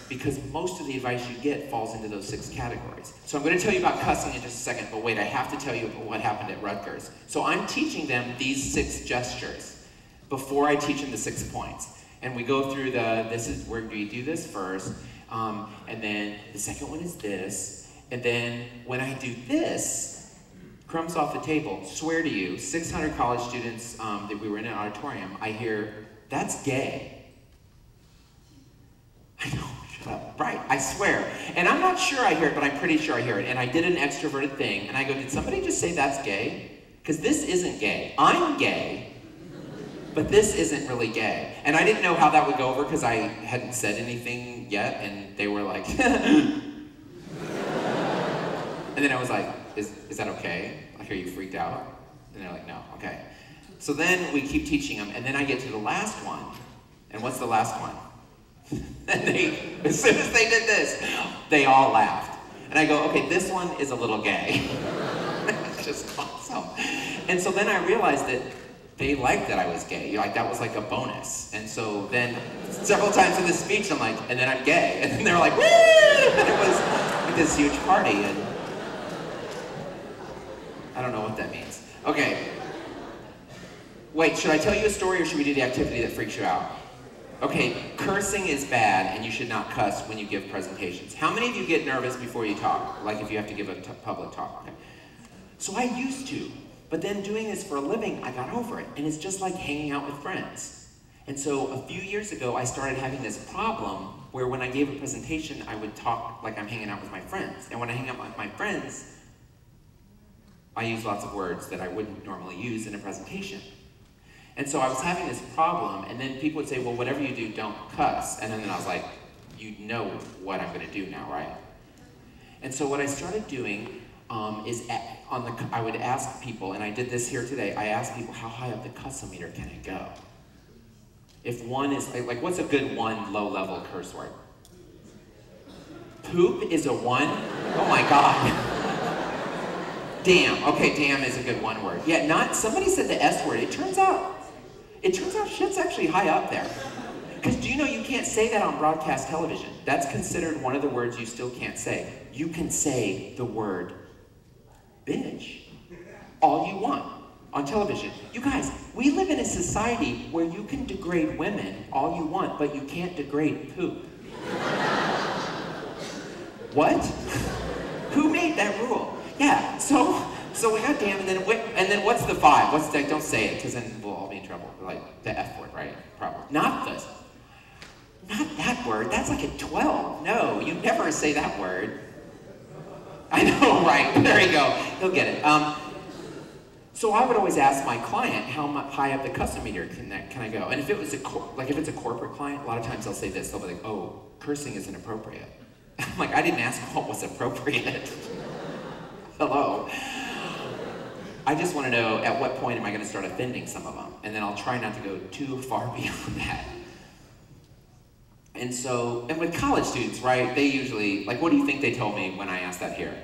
because most of the advice you get falls into those 6 categories. So I'm going to tell you about cussing in just a second, but wait, I have to tell you what happened at Rutgers. So I'm teaching them these 6 gestures before I teach them the 6 points. And we go through this is where we do this first, and then the second one is this, and then when I do this, crumbs off the table, swear to you, 600 college students that we were in an auditorium, I hear, that's gay. I know, shut up, right, I swear. And I'm not sure I hear it, but I'm pretty sure I hear it. And I did an extroverted thing, and I go, did somebody just say that's gay? Because this isn't gay. I'm gay. But this isn't really gay. And I didn't know how that would go over because I hadn't said anything yet, and they were like, and then I was like, is that okay? Like, are you freaked out? And they're like, no, okay. So then we keep teaching them, and then I get to the last one. And what's the last one? And as soon as they did this, they all laughed. And I go, okay, this one is a little gay. It's just awesome. And so then I realized that they liked that I was gay. Like, that was like a bonus. And so then several times in the speech, I'm like, and then I'm gay. And then they're like, woo! And it was like this huge party. And I don't know what that means. Okay. Wait, should I tell you a story or should we do the activity that freaks you out? Okay, cursing is bad and you should not cuss when you give presentations. How many of you get nervous before you talk? Like if you have to give a public talk? Okay. So I used to. But then doing this for a living, I got over it. And it's just like hanging out with friends. And so a few years ago, I started having this problem where when I gave a presentation, I would talk like I'm hanging out with my friends. And when I hang out with my friends, I use lots of words that I wouldn't normally use in a presentation. And so I was having this problem, and then people would say, well, whatever you do, don't cuss. And then I was like, you know what I'm gonna do now, right? And so what I started doing I would ask people, and I did this here today, I asked people, how high up the cuss-o-meter can it go? If 1 is, like what's a good 1 low-level curse word? Poop is a 1? Oh my God. Damn, okay, damn is a good 1 word. Yeah, somebody said the S word. It turns out shit's actually high up there. Because do you know you can't say that on broadcast television? That's considered one of the words you still can't say. You can say the word bitch all you want on television. You guys, we live in a society where you can degrade women all you want, but you can't degrade poop. What? Who made that rule? Yeah, so we got damn, and then what's the 5? What's that? Don't say it, because then we'll all be in trouble. Like the F word, right? Probably. Not that word. That's like a 12. No, you never say that word. I know, right? There you go. He'll get it. So I would always ask my client how high up the cuss-o-meter can I go? And if it was if it's a corporate client, a lot of times they'll say this. They'll be like, "Oh, cursing is inappropriate." I'm like, I didn't ask what was appropriate. Hello. I just want to know at what point am I going to start offending some of them, and then I'll try not to go too far beyond that. And so, and with college students, right, they usually, like, what do you think they told me when I asked that here?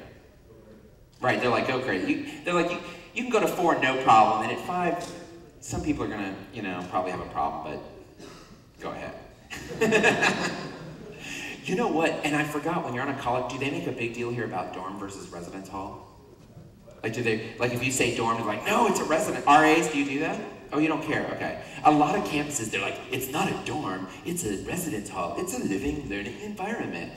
Right, they're like, go crazy. They're like, you can go to 4, no problem, and at 5, some people are gonna, probably have a problem, but go ahead. You know what, and I forgot, when you're on a college, do they make a big deal here about dorm versus residence hall? Like, if you say dorm, they're like, no, it's a resident. RAs, do you do that? Oh, you don't care, okay. A lot of campuses, they're like, it's not a dorm, it's a residence hall, it's a living, learning environment.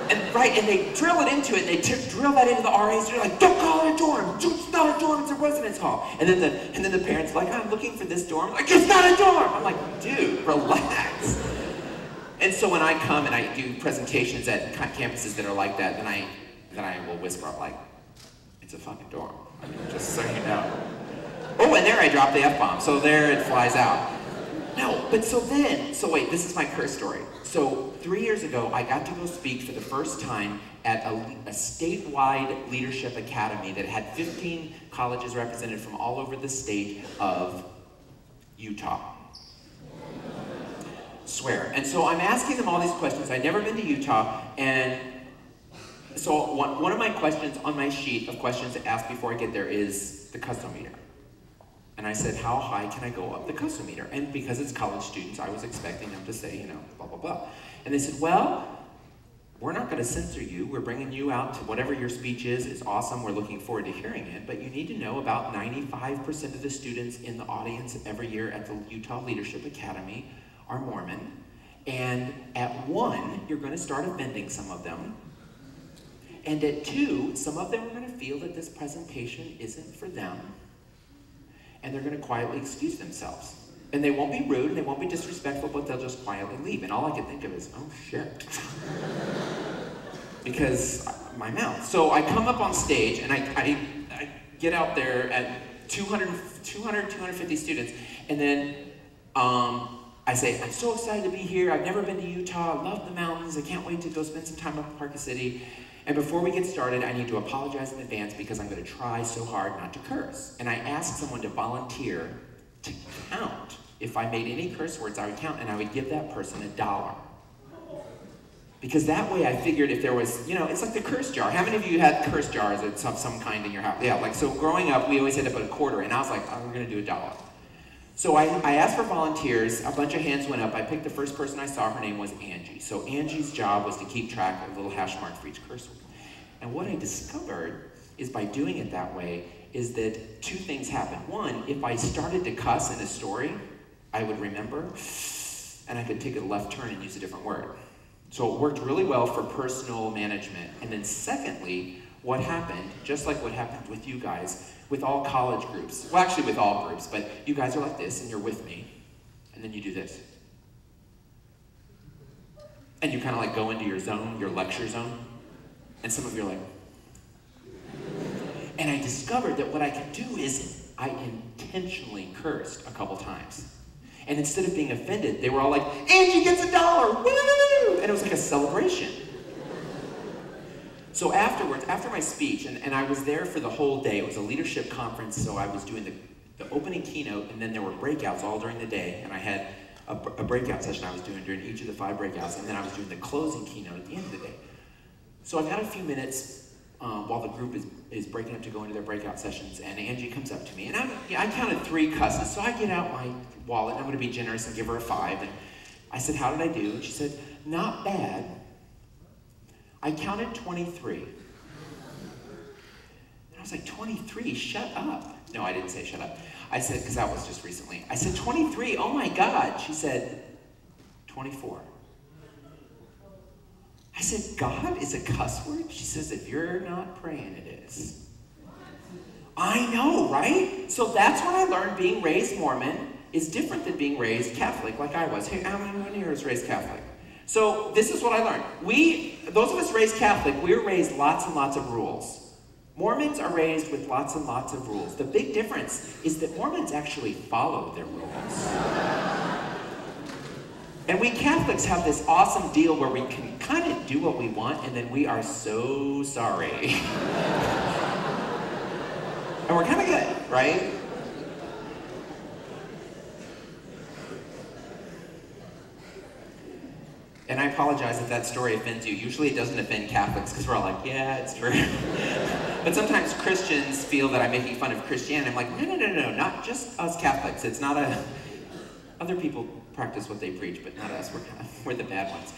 And they drill it into it, and they drill that into the RAs, they're like, don't call it a dorm, it's not a dorm, it's a residence hall. And then the parents are like, I'm looking for this dorm, like, it's not a dorm! I'm like, dude, relax. And so when I come and I do presentations at campuses that are like that, then I will whisper up like, it's a fucking dorm. I mean, just so you know. Oh, and there I dropped the F-bomb, so there it flies out. No, but so wait, this is my curse story. So 3 years ago, I got to go speak for the first time at a statewide leadership academy that had 15 colleges represented from all over the state of Utah. Swear. And so I'm asking them all these questions. I'd never been to Utah, and so one of my questions on my sheet of questions to ask before I get there is the custom meter. And I said, how high can I go up the custom meter? And because it's college students, I was expecting them to say, you know, blah, blah, blah. And they said, well, we're not going to censor you. We're bringing you out to whatever your speech is. It's awesome. We're looking forward to hearing it. But you need to know about 95% of the students in the audience every year at the Utah Leadership Academy are Mormon. And at 1, you're going to start offending some of them. And at 2, some of them are going to feel that this presentation isn't for them. And they're going to quietly excuse themselves. And they won't be rude, and they won't be disrespectful, but they'll just quietly leave. And all I can think of is, oh shit. Because my mouth. So I come up on stage, and I get out there at 250 students, and then I say, I'm so excited to be here. I've never been to Utah. I love the mountains. I can't wait to go spend some time up in Parker City. And before we get started, I need to apologize in advance because I'm going to try so hard not to curse. And I asked someone to volunteer to count. If I made any curse words, I would count, and I would give that person $1. Because that way I figured if there was, you know, it's like the curse jar. How many of you had curse jars of some kind in your house? Yeah, like, so growing up, we always had to put $0.25, and I was like, oh, we're going to do $1. So I asked for volunteers, a bunch of hands went up, I picked the first person I saw, her name was Angie. So Angie's job was to keep track of little hash marks for each curse word. And what I discovered is by doing it that way, is that 2 things happen. 1, if I started to cuss in a story, I would remember, and I could take a left turn and use a different word. So it worked really well for personal management. And then secondly, what happened, just like what happened with you guys, with all college groups, well actually with all groups, but you guys are like this and you're with me, and then you do this. And you kind of like go into your zone, your lecture zone, and some of you are like, and I discovered that what I could do is I intentionally cursed a couple times. And instead of being offended, they were all like, Angie gets $1, woo! And it was like a celebration. So afterwards, after my speech, and I was there for the whole day, it was a leadership conference, so I was doing the opening keynote, and then there were breakouts all during the day, and I had a breakout session I was doing during each of the 5 breakouts, and then I was doing the closing keynote at the end of the day. So I've got a few minutes while the group is breaking up to go into their breakout sessions, and Angie comes up to me, and I counted 3 cusses, so I get out my wallet, and I'm going to be generous and give her a 5, and I said, how did I do? And she said, not bad. I counted 23. And I was like, 23? Shut up. No, I didn't say shut up. I said, because that was just recently. I said, 23, oh my God. She said, 24. I said, God is a cuss word? She says, if you're not praying, it is. I know, right? So that's when I learned being raised Mormon is different than being raised Catholic like I was. Hey, how many here is raised Catholic? So this is what I learned. Those of us raised Catholic, we were raised lots and lots of rules. Mormons are raised with lots and lots of rules. The big difference is that Mormons actually follow their rules. And we Catholics have this awesome deal where we can kind of do what we want, and then we are so sorry. And we're kind of good, right? And I apologize if that story offends you. Usually it doesn't offend Catholics because we're all like, yeah, it's true. But sometimes Christians feel that I'm making fun of Christianity. I'm like, no, not just us Catholics. It's not other people practice what they preach, but not us. We're the bad ones.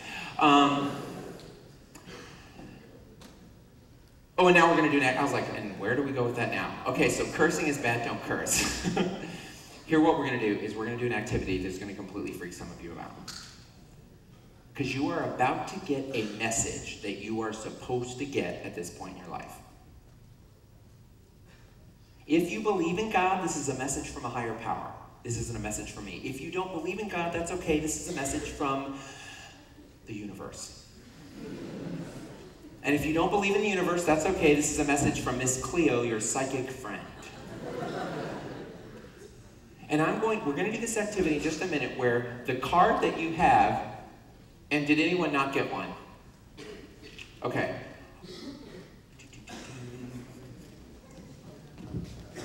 Oh, and now we're going to do that. I was like, and where do we go with that now? Okay, so cursing is bad, don't curse. Here what we're going to do is we're going to do an activity that's going to completely freak some of you out. Because you are about to get a message that you are supposed to get at this point in your life. If you believe in God, this is a message from a higher power. This isn't a message from me. If you don't believe in God, that's okay. This is a message from the universe. And if you don't believe in the universe, that's okay. This is a message from Miss Cleo, your psychic friend. And we're going to do this activity in just a minute where the card that you have, and did anyone not get one? Okay.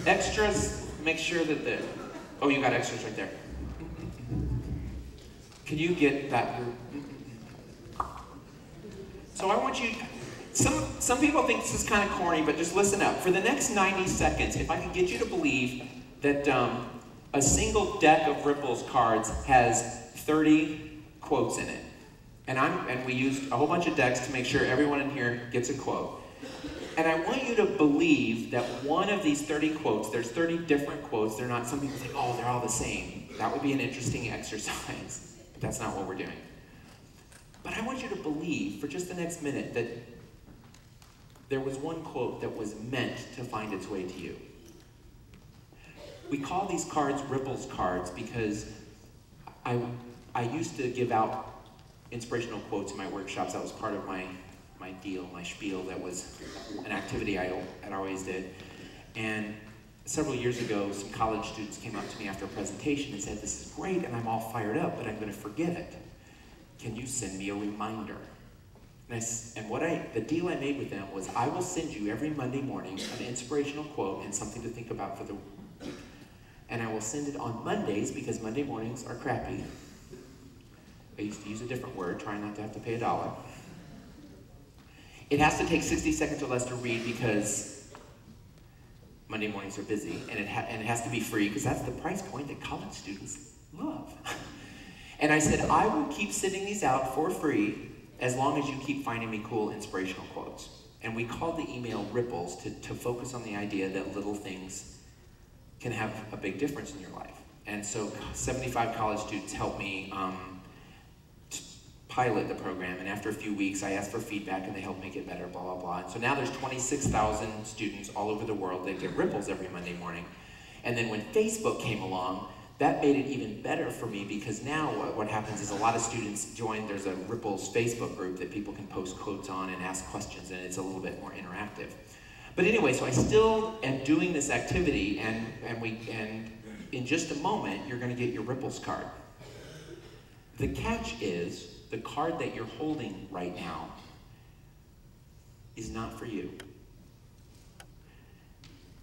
Extras, make sure that oh, you got extras right there. Can you get that? So I want you, some people think this is kind of corny, but just listen up. For the next 90 seconds, if I can get you to believe that a single deck of Ripples cards has 30 quotes in it. And we used a whole bunch of decks to make sure everyone in here gets a quote. And I want you to believe that one of these 30 quotes, there's 30 different quotes, they're not, some people think, oh, they're all the same. That would be an interesting exercise. But that's not what we're doing. But I want you to believe for just the next minute that there was one quote that was meant to find its way to you. We call these cards Ripples cards because I used to give out inspirational quotes in my workshops. That was part of my deal, my spiel. That was an activity I always did. And several years ago, some college students came up to me after a presentation and said, this is great, and I'm all fired up, but I'm going to forget it. Can you send me a reminder? And the deal I made with them was, I will send you every Monday morning an inspirational quote and something to think about for the week. And I will send it on Mondays because Monday mornings are crappy. I used to use a different word, trying not to have to pay $1. It has to take 60 seconds or less to read because Monday mornings are busy, and it has to be free because that's the price point that college students love. And I said, I will keep sending these out for free as long as you keep finding me cool inspirational quotes. And we called the email Ripples to focus on the idea that little things can have a big difference in your life. And so 75 college students helped me pilot the program, and after a few weeks I asked for feedback and they helped make it better, blah, blah, blah. And so now there's 26,000 students all over the world that get Ripples every Monday morning. And then when Facebook came along, that made it even better for me because now what happens is a lot of students join, there's a Ripples Facebook group that people can post quotes on and ask questions, and it's a little bit more interactive. But anyway, so I still am doing this activity, and in just a moment, you're going to get your Ripples card. The catch is, the card that you're holding right now is not for you.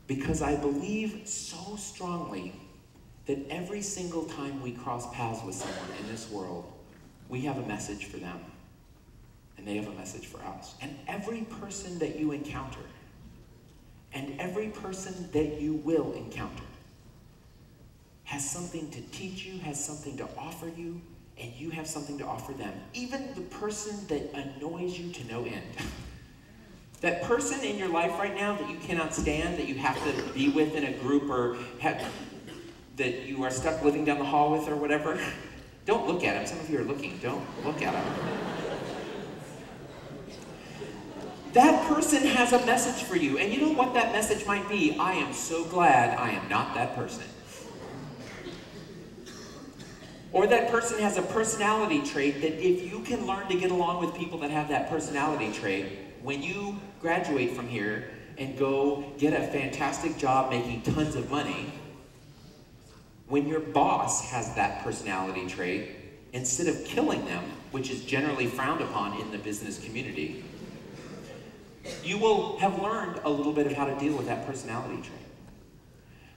Because I believe so strongly that every single time we cross paths with someone in this world, we have a message for them, and they have a message for us. And every person that you encounter, and every person that you will encounter, has something to teach you, has something to offer you, and you have something to offer them. Even the person that annoys you to no end. That person in your life right now that you cannot stand, that you have to be with in a group, or that you are stuck living down the hall with or whatever, don't look at him. Some of you are looking. Don't look at him. That person has a message for you, and you know what that message might be? I am so glad I am not that person. Or that person has a personality trait that if you can learn to get along with people that have that personality trait, when you graduate from here and go get a fantastic job making tons of money, when your boss has that personality trait, instead of killing them, which is generally frowned upon in the business community, you will have learned a little bit of how to deal with that personality trait.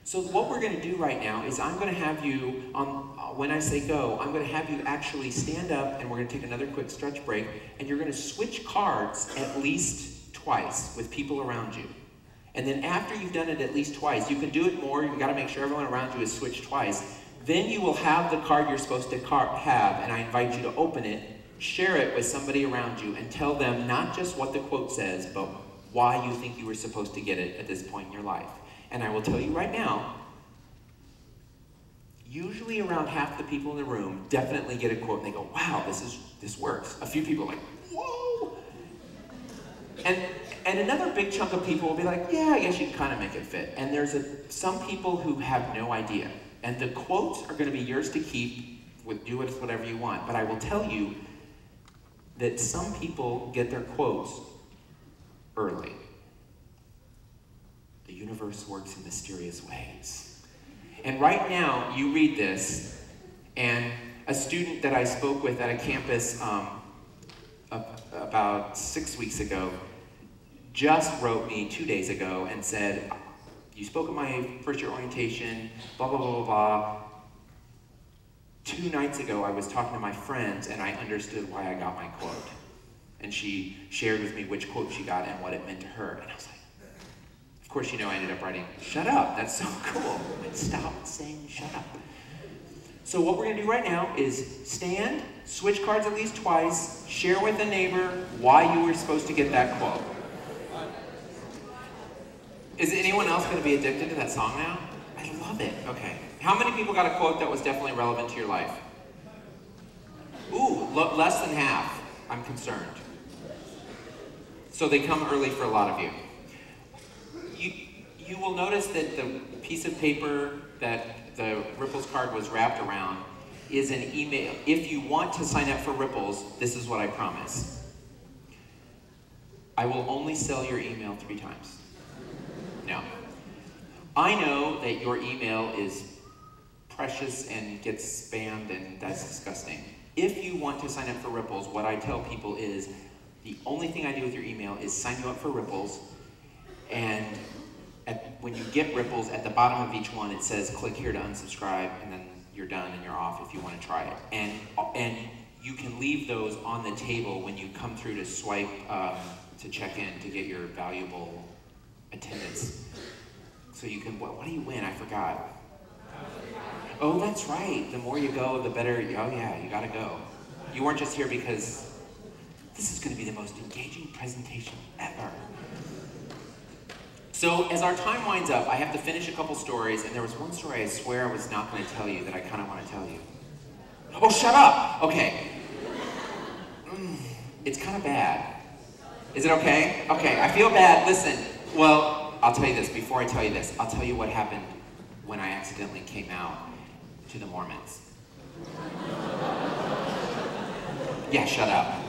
So what we're going to do right now is I'm going to have you, when I say go, I'm going to have you actually stand up, and we're going to take another quick stretch break, and you're going to switch cards at least twice with people around you. And then after you've done it at least twice, you can do it more, you've got to make sure everyone around you is switched twice, then you will have the card you're supposed to have, and I invite you to open it, share it with somebody around you, and tell them not just what the quote says, but why you think you were supposed to get it at this point in your life. And I will tell you right now, usually around half the people in the room definitely get a quote and they go, wow, this works. A few people are like, whoa. And another big chunk of people will be like, yeah, I guess you can kind of make it fit. And there's some people who have no idea. And the quotes are going to be yours to keep, do with whatever you want. But I will tell you that some people get their quotes early. The universe works in mysterious ways. And right now, you read this, and a student that I spoke with at a campus about 6 weeks ago just wrote me 2 days ago and said, you spoke at my first year orientation, blah, blah, blah, blah, blah. 2 nights ago, I was talking to my friends and I understood why I got my quote. And she shared with me which quote she got and what it meant to her. And I was like, of course, you know, I ended up writing, shut up, that's so cool. Stop saying shut up. So what we're gonna do right now is stand, switch cards at least twice, share with a neighbor why you were supposed to get that quote. Is anyone else gonna be addicted to that song now? I love it, okay. How many people got a quote that was definitely relevant to your life? Ooh, less than half, I'm concerned. So they come early for a lot of you. You will notice that the piece of paper that the Ripples card was wrapped around is an email. If you want to sign up for Ripples, this is what I promise. I will only sell your email 3 times. No. I know that your email is precious and gets spammed and that's disgusting. If you want to sign up for Ripples, what I tell people is the only thing I do with your email is sign you up for Ripples, and when you get Ripples, at the bottom of each one it says click here to unsubscribe, and then you're done and you're off if you want to try it. And you can leave those on the table when you come through to swipe to check in to get your valuable attendance. So you can, what do you win? I forgot. Oh, that's right. The more you go, the better. Oh yeah, you gotta go. You weren't just here because this is gonna be the most engaging presentation ever. So as our time winds up, I have to finish a couple stories, and there was one story I swear I was not gonna tell you that I kinda wanna tell you. Oh, shut up! Okay. It's kinda bad. Is it okay? Okay, I feel bad. Listen, well, I'll tell you this. Before I tell you this, I'll tell you what happened when I accidentally came out to the Mormons. Yeah, shut up.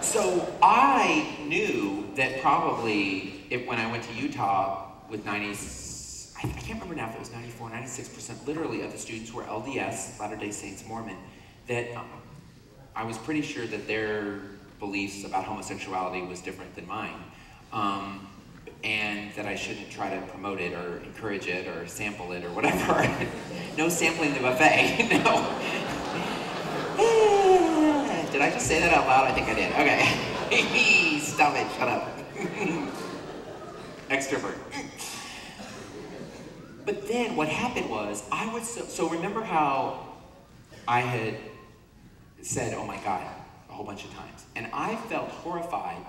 So I knew that probably when I went to Utah with I can't remember now if it was 94, 96% literally of the students were LDS, Latter-day Saints Mormon, that I was pretty sure that their beliefs about homosexuality was different than mine. And that I shouldn't try to promote it or encourage it or sample it or whatever. No sampling the buffet, no. Did I just say that out loud? I think I did, okay. Stop it, shut up. Extrovert. But then what happened was, I was so remember how I had said, oh my God, a whole bunch of times. And I felt horrified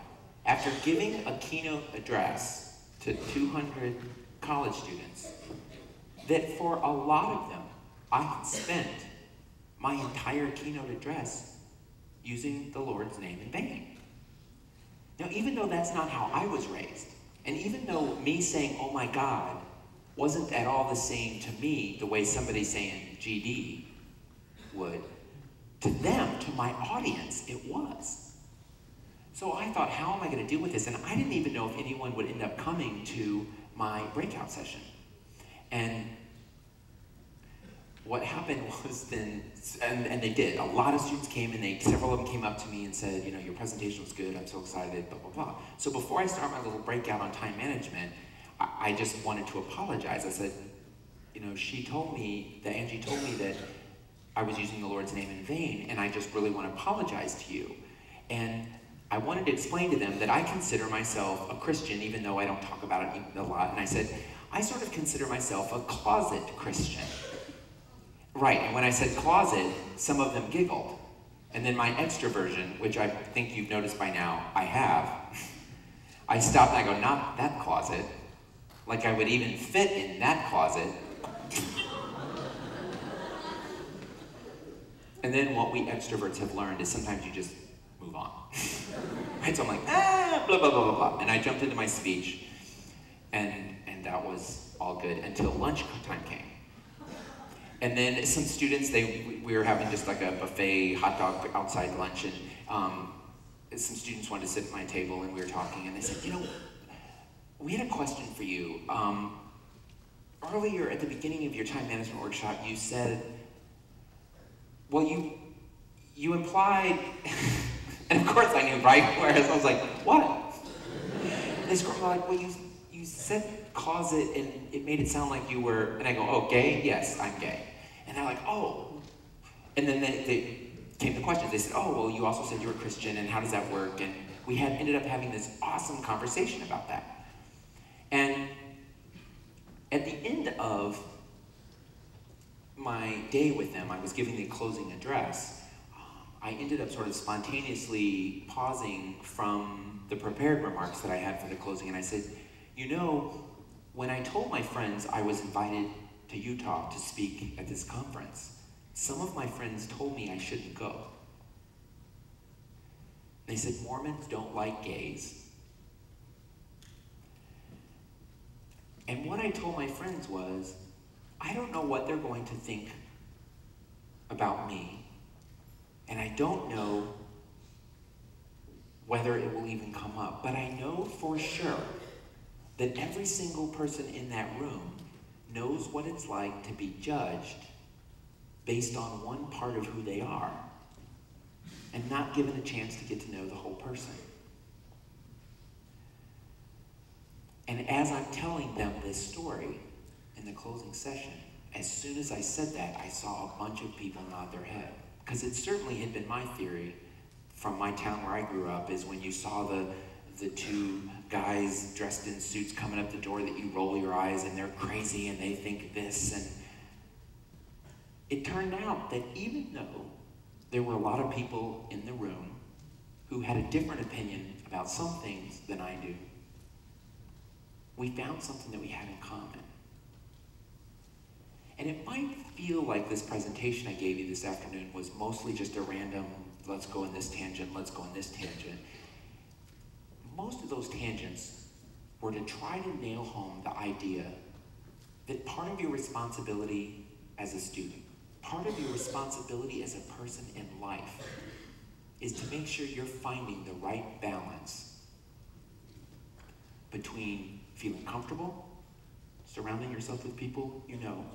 after giving a keynote address to 200 college students, that for a lot of them, I had spent my entire keynote address using the Lord's name in vain. Now, even though that's not how I was raised, and even though me saying, oh my God, wasn't at all the same to me the way somebody saying GD would, to them, to my audience, it was. So I thought, how am I going to deal with this? And I didn't even know if anyone would end up coming to my breakout session. And what happened was then, and they did, a lot of students came and several of them came up to me and said, you know, your presentation was good, I'm so excited, blah, blah, blah. So before I start my little breakout on time management, I just wanted to apologize. I said, you know, Angie told me that I was using the Lord's name in vain, and I just really want to apologize to you. And I wanted to explain to them that I consider myself a Christian, even though I don't talk about it a lot. And I said, I sort of consider myself a closet Christian. Right, and when I said closet, some of them giggled. And then my extroversion, which I think you've noticed by now, I have. I stopped and I go, not that closet. Like I would even fit in that closet. And then what we extroverts have learned is sometimes you just move on. Right? So I'm like, blah, blah, blah, blah, blah. And I jumped into my speech, and that was all good until lunchtime came. And then some students, we were having just like a buffet hot dog outside lunch, and some students wanted to sit at my table, and we were talking, and they said, you know, we had a question for you. Earlier at the beginning of your time management workshop, you said, well, you implied, and of course I knew right where, so I was like, what? And this girl was like, well, you said closet, and it made it sound like you were, and I go, oh, gay? Yes, I'm gay. And they're like, oh. And then they came to questions. They said, oh, well, you also said you were Christian, and how does that work? And we ended up having this awesome conversation about that. And at the end of my day with them, I was giving the closing address. I ended up sort of spontaneously pausing from the prepared remarks that I had for the closing, and I said, you know, when I told my friends I was invited to Utah to speak at this conference, some of my friends told me I shouldn't go. They said, Mormons don't like gays. And what I told my friends was, I don't know what they're going to think about me, and I don't know whether it will even come up, but I know for sure that every single person in that room knows what it's like to be judged based on one part of who they are and not given a chance to get to know the whole person. And as I'm telling them this story in the closing session, as soon as I said that, I saw a bunch of people nod their head. Because it certainly had been my theory from my town where I grew up, is when you saw the two guys dressed in suits coming up the door that you roll your eyes and they're crazy and they think this. And it turned out that even though there were a lot of people in the room who had a different opinion about some things than I do, we found something that we had in common. And it might feel like this presentation I gave you this afternoon was mostly just a random, let's go in this tangent, let's go in this tangent. Most of those tangents were to try to nail home the idea that part of your responsibility as a student, part of your responsibility as a person in life, is to make sure you're finding the right balance between feeling comfortable, surrounding yourself with people you know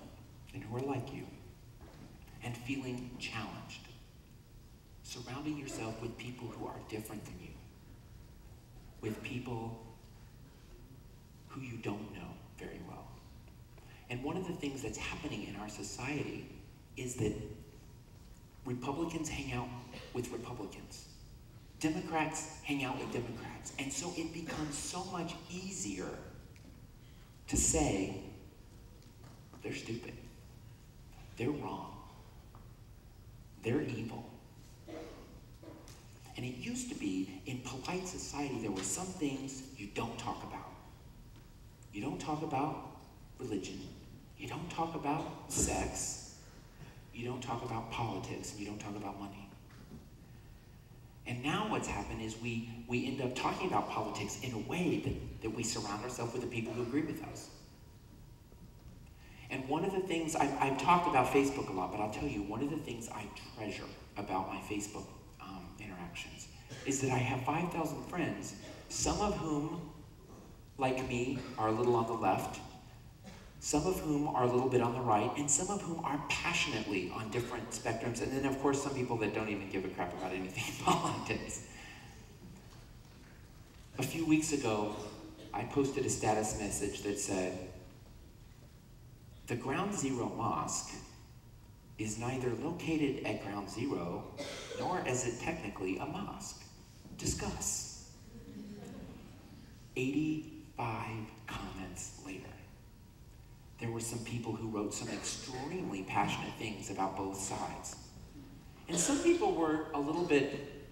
and who are like you, and feeling challenged, surrounding yourself with people who are different than you, with people who you don't know very well. And one of the things that's happening in our society is that Republicans hang out with Republicans. Democrats hang out with Democrats. And so it becomes so much easier to say, they're stupid, they're wrong, they're evil. And it used to be, in polite society, there were some things you don't talk about. You don't talk about religion. You don't talk about sex. You don't talk about politics, and you don't talk about money. And now what's happened is we end up talking about politics in a way that we surround ourselves with the people who agree with us. And one of the things, I've talked about Facebook a lot, but I'll tell you, one of the things I treasure about my Facebook interactions is that I have 5,000 friends, some of whom, like me, are a little on the left, some of whom are a little bit on the right, and some of whom are passionately on different spectrums, and then of course some people that don't even give a crap about anything in politics. A few weeks ago, I posted a status message that said, the Ground Zero Mosque is neither located at Ground Zero, nor is it technically a mosque. Discuss. 85 comments later, there were some people who wrote some extremely passionate things about both sides. And some people were a little bit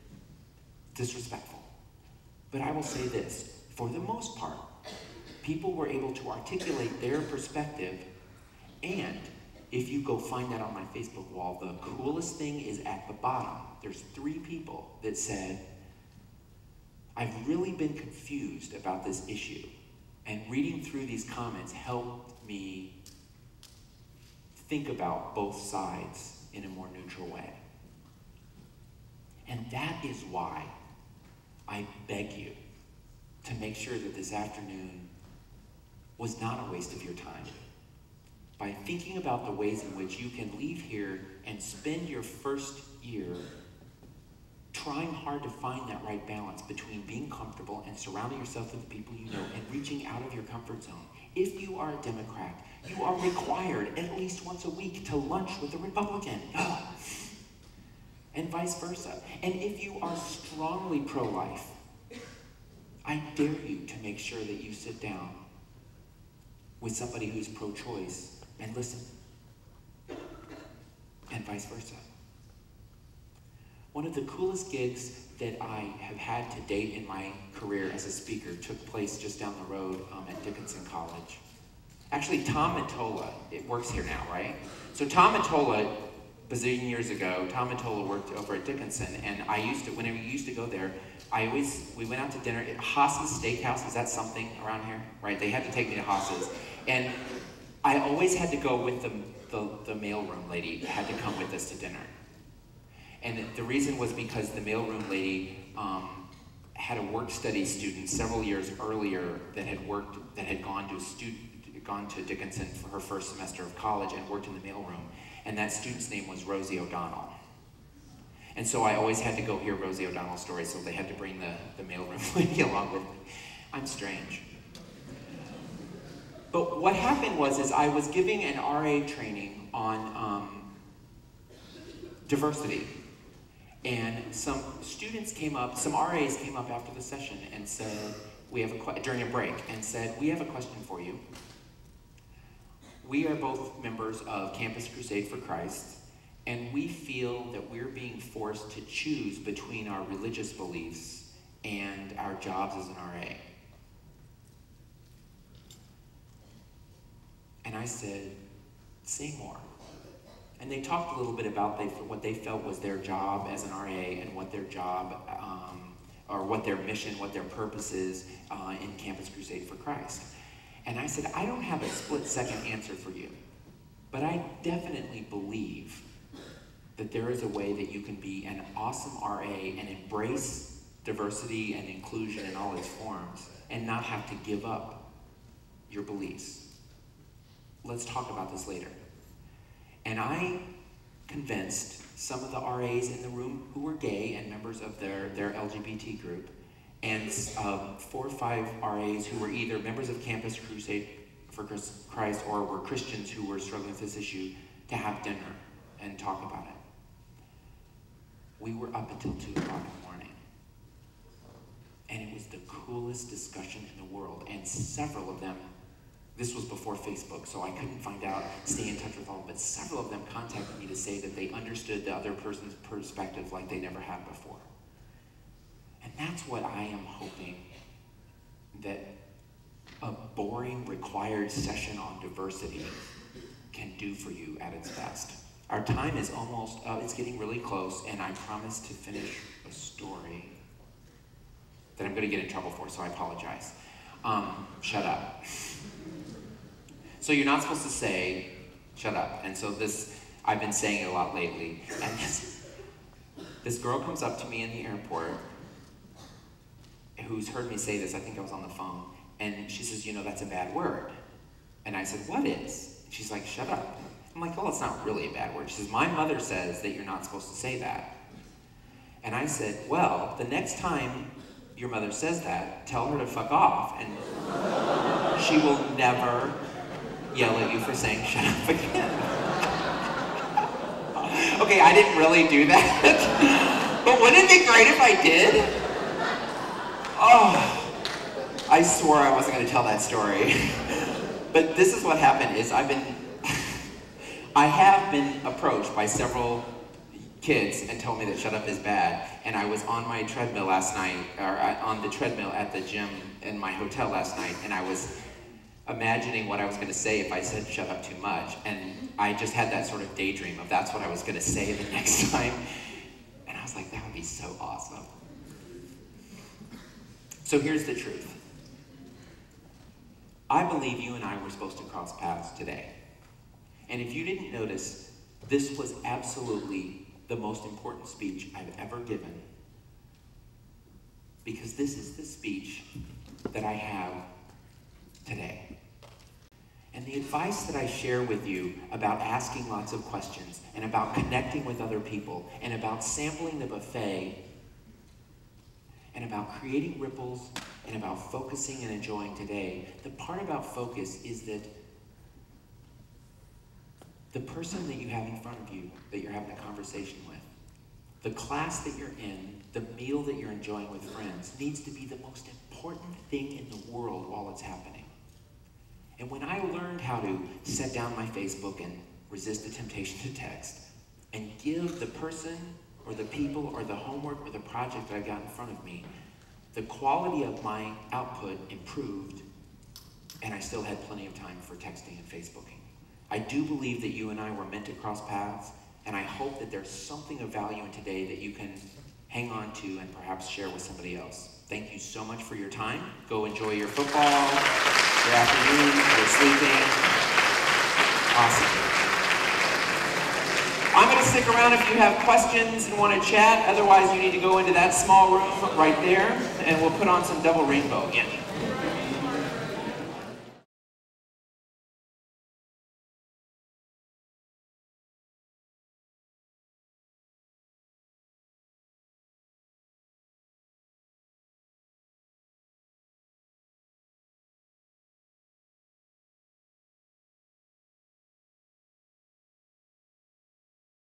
disrespectful. But I will say this, for the most part, people were able to articulate their perspective, and if you go find that on my Facebook wall, the coolest thing is at the bottom. There's 3 people that said, I've really been confused about this issue. And reading through these comments helped me think about both sides in a more neutral way. And that is why I beg you to make sure that this afternoon was not a waste of your time. By thinking about the ways in which you can leave here and spend your first year trying hard to find that right balance between being comfortable and surrounding yourself with the people you know and reaching out of your comfort zone. If you are a Democrat, you are required at least once a week to lunch with a Republican. And vice versa. And if you are strongly pro-life, I dare you to make sure that you sit down with somebody who's pro-choice and listen. And vice versa. One of the coolest gigs that I have had to date in my career as a speaker took place just down the road at Dickinson College. Actually, Tom Mottola, it works here now, right? So Tom Mottola, bazillion years ago, Tom Mottola worked over at Dickinson, and whenever we used to go there, we went out to dinner at Haas's Steakhouse. Is that something around here? Right, they had to take me to Haas's. And I always had to go with the mailroom lady, had to come with us to dinner. And the reason was because the mailroom lady had a work-study student several years earlier that had gone to Dickinson for her first semester of college and worked in the mailroom. And that student's name was Rosie O'Donnell. And so I always had to go hear Rosie O'Donnell's story, so they had to bring the mailroom lady along with me. I'm strange. But what happened was I was giving an RA training on diversity. And some students came up, some RAs came up after the session and said, during a break, and said, we have a question for you. We are both members of Campus Crusade for Christ, and we feel that we're being forced to choose between our religious beliefs and our jobs as an RA. And I said, say more. And they talked a little bit about what they felt was their job as an RA and what their job, or what their mission, what their purpose is in Campus Crusade for Christ. And I said, I don't have a split-second answer for you, but I definitely believe that there is a way that you can be an awesome RA and embrace diversity and inclusion in all its forms and not have to give up your beliefs. Let's talk about this later. And I convinced some of the RAs in the room who were gay and members of their LGBT group, and 4 or 5 RAs who were either members of Campus Crusade for Christ or were Christians who were struggling with this issue, to have dinner and talk about it. We were up until 2 o'clock in the morning. And it was the coolest discussion in the world. And several of them, this was before Facebook, so I couldn't stay in touch with all of them, but several of them contacted me to say that they understood the other person's perspective like they never had before. And that's what I am hoping that a boring required session on diversity can do for you at its best. Our time is almost up, it's getting really close, and I promised to finish a story that I'm going to get in trouble for, so I apologize. Shut up. So you're not supposed to say, shut up. And so I've been saying it a lot lately. And this girl comes up to me in the airport, who's heard me say this, I think I was on the phone, and she says, that's a bad word. And I said, what is? She's like, shut up. I'm like, well, it's not really a bad word. She says, my mother says that you're not supposed to say that. And I said, well, the next time your mother says that, tell her to fuck off, and she will never yell at you for saying shut up again. Okay, I didn't really do that, but wouldn't it be great if I did? Oh, I swore I wasn't going to tell that story. But this is what happened, is I have been approached by several kids and told me that shut up is bad. And I was on my treadmill last night, or on the treadmill at the gym in my hotel last night, and I was imagining what I was going to say if I said shut up too much. And I just had that sort of daydream of that's what I was going to say the next time. And I was like, that would be so awesome. So here's the truth. I believe you and I were supposed to cross paths today. And if you didn't notice, this was absolutely the most important speech I've ever given. Because this is the speech that I have today. And the advice that I share with you about asking lots of questions and about connecting with other people and about sampling the buffet and about creating ripples and about focusing and enjoying today, the part about focus is that the person that you have in front of you that you're having a conversation with, the class that you're in, the meal that you're enjoying with friends needs to be the most important thing in the world while it's happening. And when I learned how to set down my Facebook and resist the temptation to text and give the person or the people or the homework or the project that I've got in front of me, the quality of my output improved, and I still had plenty of time for texting and Facebooking. I do believe that you and I were meant to cross paths, and I hope that there's something of value in today that you can hang on to and perhaps share with somebody else. Thank you so much for your time. Go enjoy your football, your afternoon, your sleeping. Awesome. I'm going to stick around if you have questions and want to chat. Otherwise, you need to go into that small room right there, and we'll put on some Double Rainbow again.